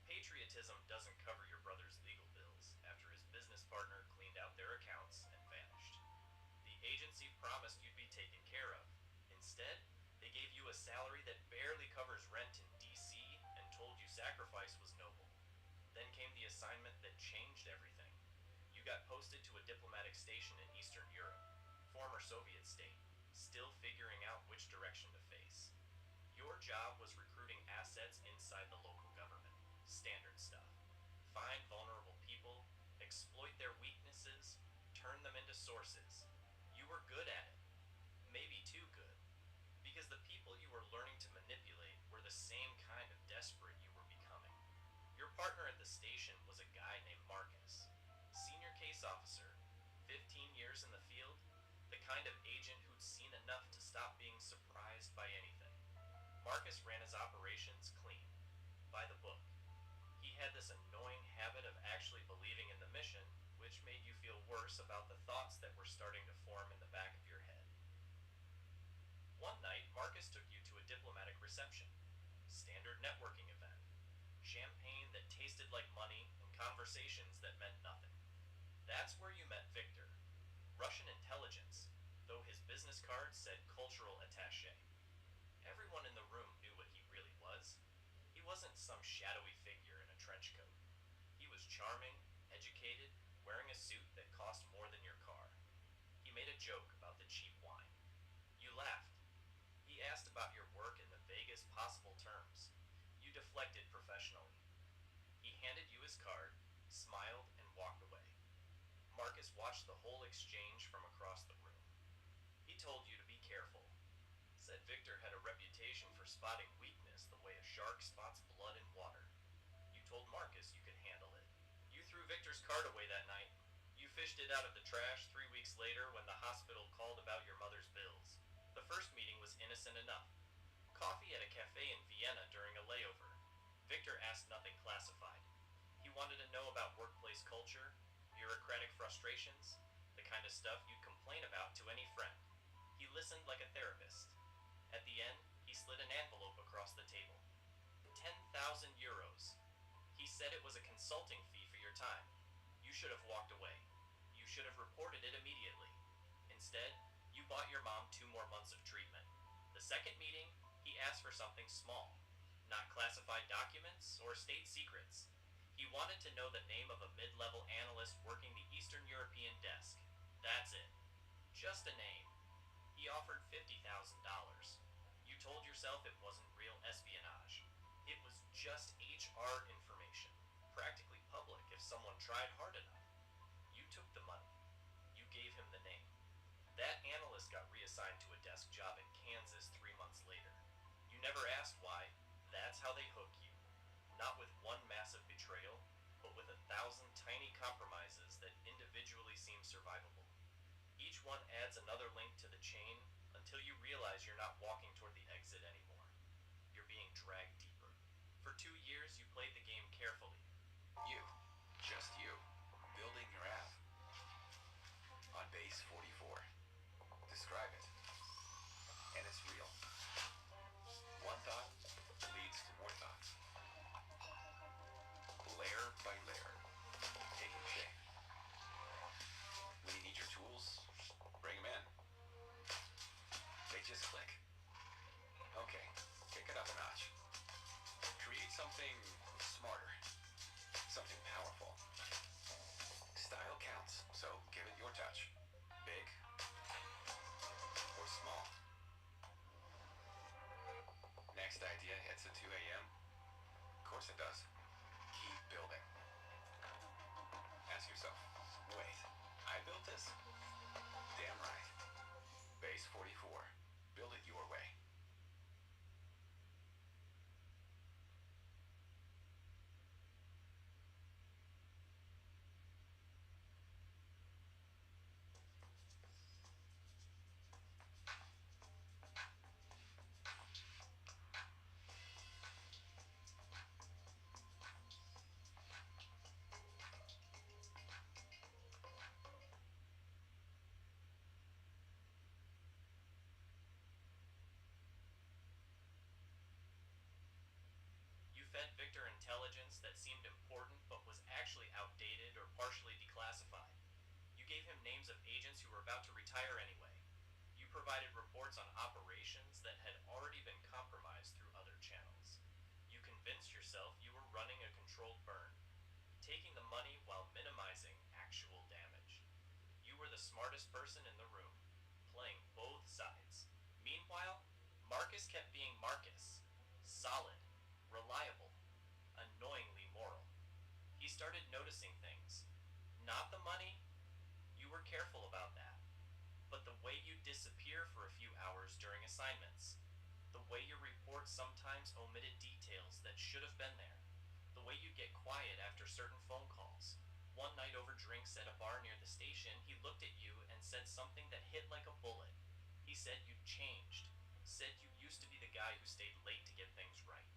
Patriotism doesn't cover your brother's legal bills after his business partner cleaned out their accounts and vanished. The agency promised you'd be taken care of. Instead, they gave you a salary that barely covers rent in DC and told you sacrifice was noble. Then came the assignment that changed everything. You got posted to a diplomatic station in Eastern Europe, former Soviet state, still figuring out which direction to face. Your job was recruiting assets inside the local government. Standard stuff. Find vulnerable people, exploit their weaknesses, turn them into sources. You were good at it. Maybe too good. Because the people you were learning to manipulate were the same kind of desperate you were becoming. Your partner at the station was a guy named Marcus. Senior case officer, 15 years in the field, the kind of agent who'd seen enough to stop being surprised by anything. Marcus ran his operations clean, by the book. He had this annoying habit of actually believing in the mission, which made you feel worse about the thoughts that were starting to form in the back of your head. One night, Marcus took you to a diplomatic reception. Standard networking event. Champagne that tasted like money and conversations that meant nothing. That's where you met Victor. Russian intelligence, though his business card said cultural attaché. Everyone in the room knew what he really was. He wasn't some shadowy figure in a trench coat. He was charming, educated, wearing a suit that cost more than your car. He made a joke about the cheap wine. You laughed. He asked about your work in the vaguest possible terms. You deflected professionally. He handed you his card, smiled, and walked away. Marcus watched the whole exchange from across the room. He told you to be careful. Said Victor had a reputation for spotting weakness the way a shark spots blood in water. You told Marcus you could handle it. You threw Victor's card away that night. You fished it out of the trash 3 weeks later when the hospital called about your mother's bills. The first meeting was innocent enough. Coffee at a cafe in Vienna during a layover. Victor asked nothing classified. He wanted to know about workplace culture, bureaucratic frustrations, the kind of stuff you'd complain about to any friend. He listened like a therapist. At the end, he slid an envelope across the table. 10,000 euros. He said it was a consulting fee for your time. You should have walked away. You should have reported it immediately. Instead, you bought your mom 2 more months of treatment. The second meeting, he asked for something small. Not classified documents or state secrets. He wanted to know the name of a mid-level analyst working the Eastern European desk. That's it. Just a name. He offered $50,000. You told yourself it wasn't real espionage. It was just HR information, practically public if someone tried hard enough. You took the money. You gave him the name. That analyst got reassigned to a desk job in Kansas 3 months later. You never asked why. That's how they hook you. Not with one massive betrayal, but with 1,000 tiny compromises that individually seem survivable. Each one adds another link to the chain until you realize you're not walking toward the exit anymore. You're being dragged deeper. For 2 years, you played the game carefully. You, just you, building your app on base 44. Describe it. And it's real. One thought leads to more thoughts. Layer by layer, taking shape. When you need your tools, bring them in. They just click. Okay, kick it up a notch. Create something smarter, something powerful. Style counts, so give it your touch. Big or small. Next idea hits at 2 a.m. course it does. Keep building. Ask yourself, wait, I built this? Damn right. Base 44. Build it your way. You fed Victor intelligence that seemed important but was actually outdated or partially declassified. You gave him names of agents who were about to retire anyway. You provided reports on operations that had already been compromised through other channels. You convinced yourself you were running a controlled burn, taking the money while minimizing actual damage. You were the smartest person in the room, playing both sides. Meanwhile, Marcus kept being Marcus. Solid, reliable, annoyingly moral. He started noticing things. Not the money, you were careful about that, but the way you disappear for a few hours during assignments. The way your reports sometimes omitted details that should have been there. The way you'd get quiet after certain phone calls. One night over drinks at a bar near the station, he looked at you and said something that hit like a bullet. He said you'd changed. Said you used to be the guy who stayed late to get things right.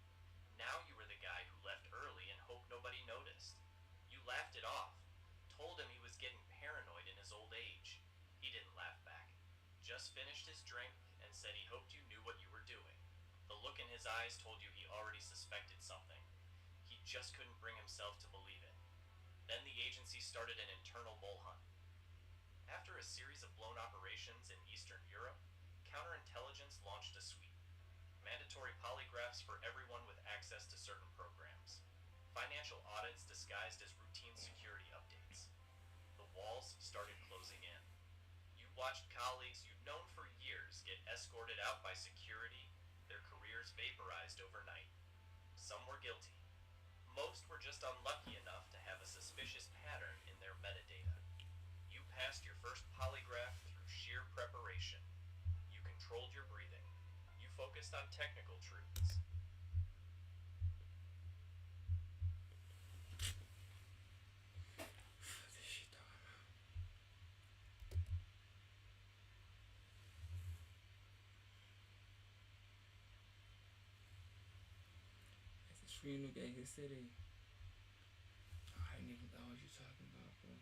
Now you were the guy who left early and hoped nobody noticed. You laughed it off. Told him he was getting paranoid in his old age. He didn't laugh back. Just finished his drink and said he hoped you knew what you were doing. The look in his eyes told you he already suspected something. He just couldn't bring himself to believe it. Then the agency started an internal mole hunt. After a series of blown operations in Eastern Europe, counterintelligence launched a sweep. Mandatory polygraphs for everyone with access to certain programs. Financial audits disguised as routine security updates. The walls started closing in. You watched colleagues you'd known for years get escorted out by security, their careers vaporized overnight. Some were guilty. Most were just unlucky enough to have a suspicious pattern in their metadata. You passed your first polygraph through sheer preparation. You controlled your breathing. You focused on technical truths. It's a screen look at his city. I didn't even know what you're talking about, bro.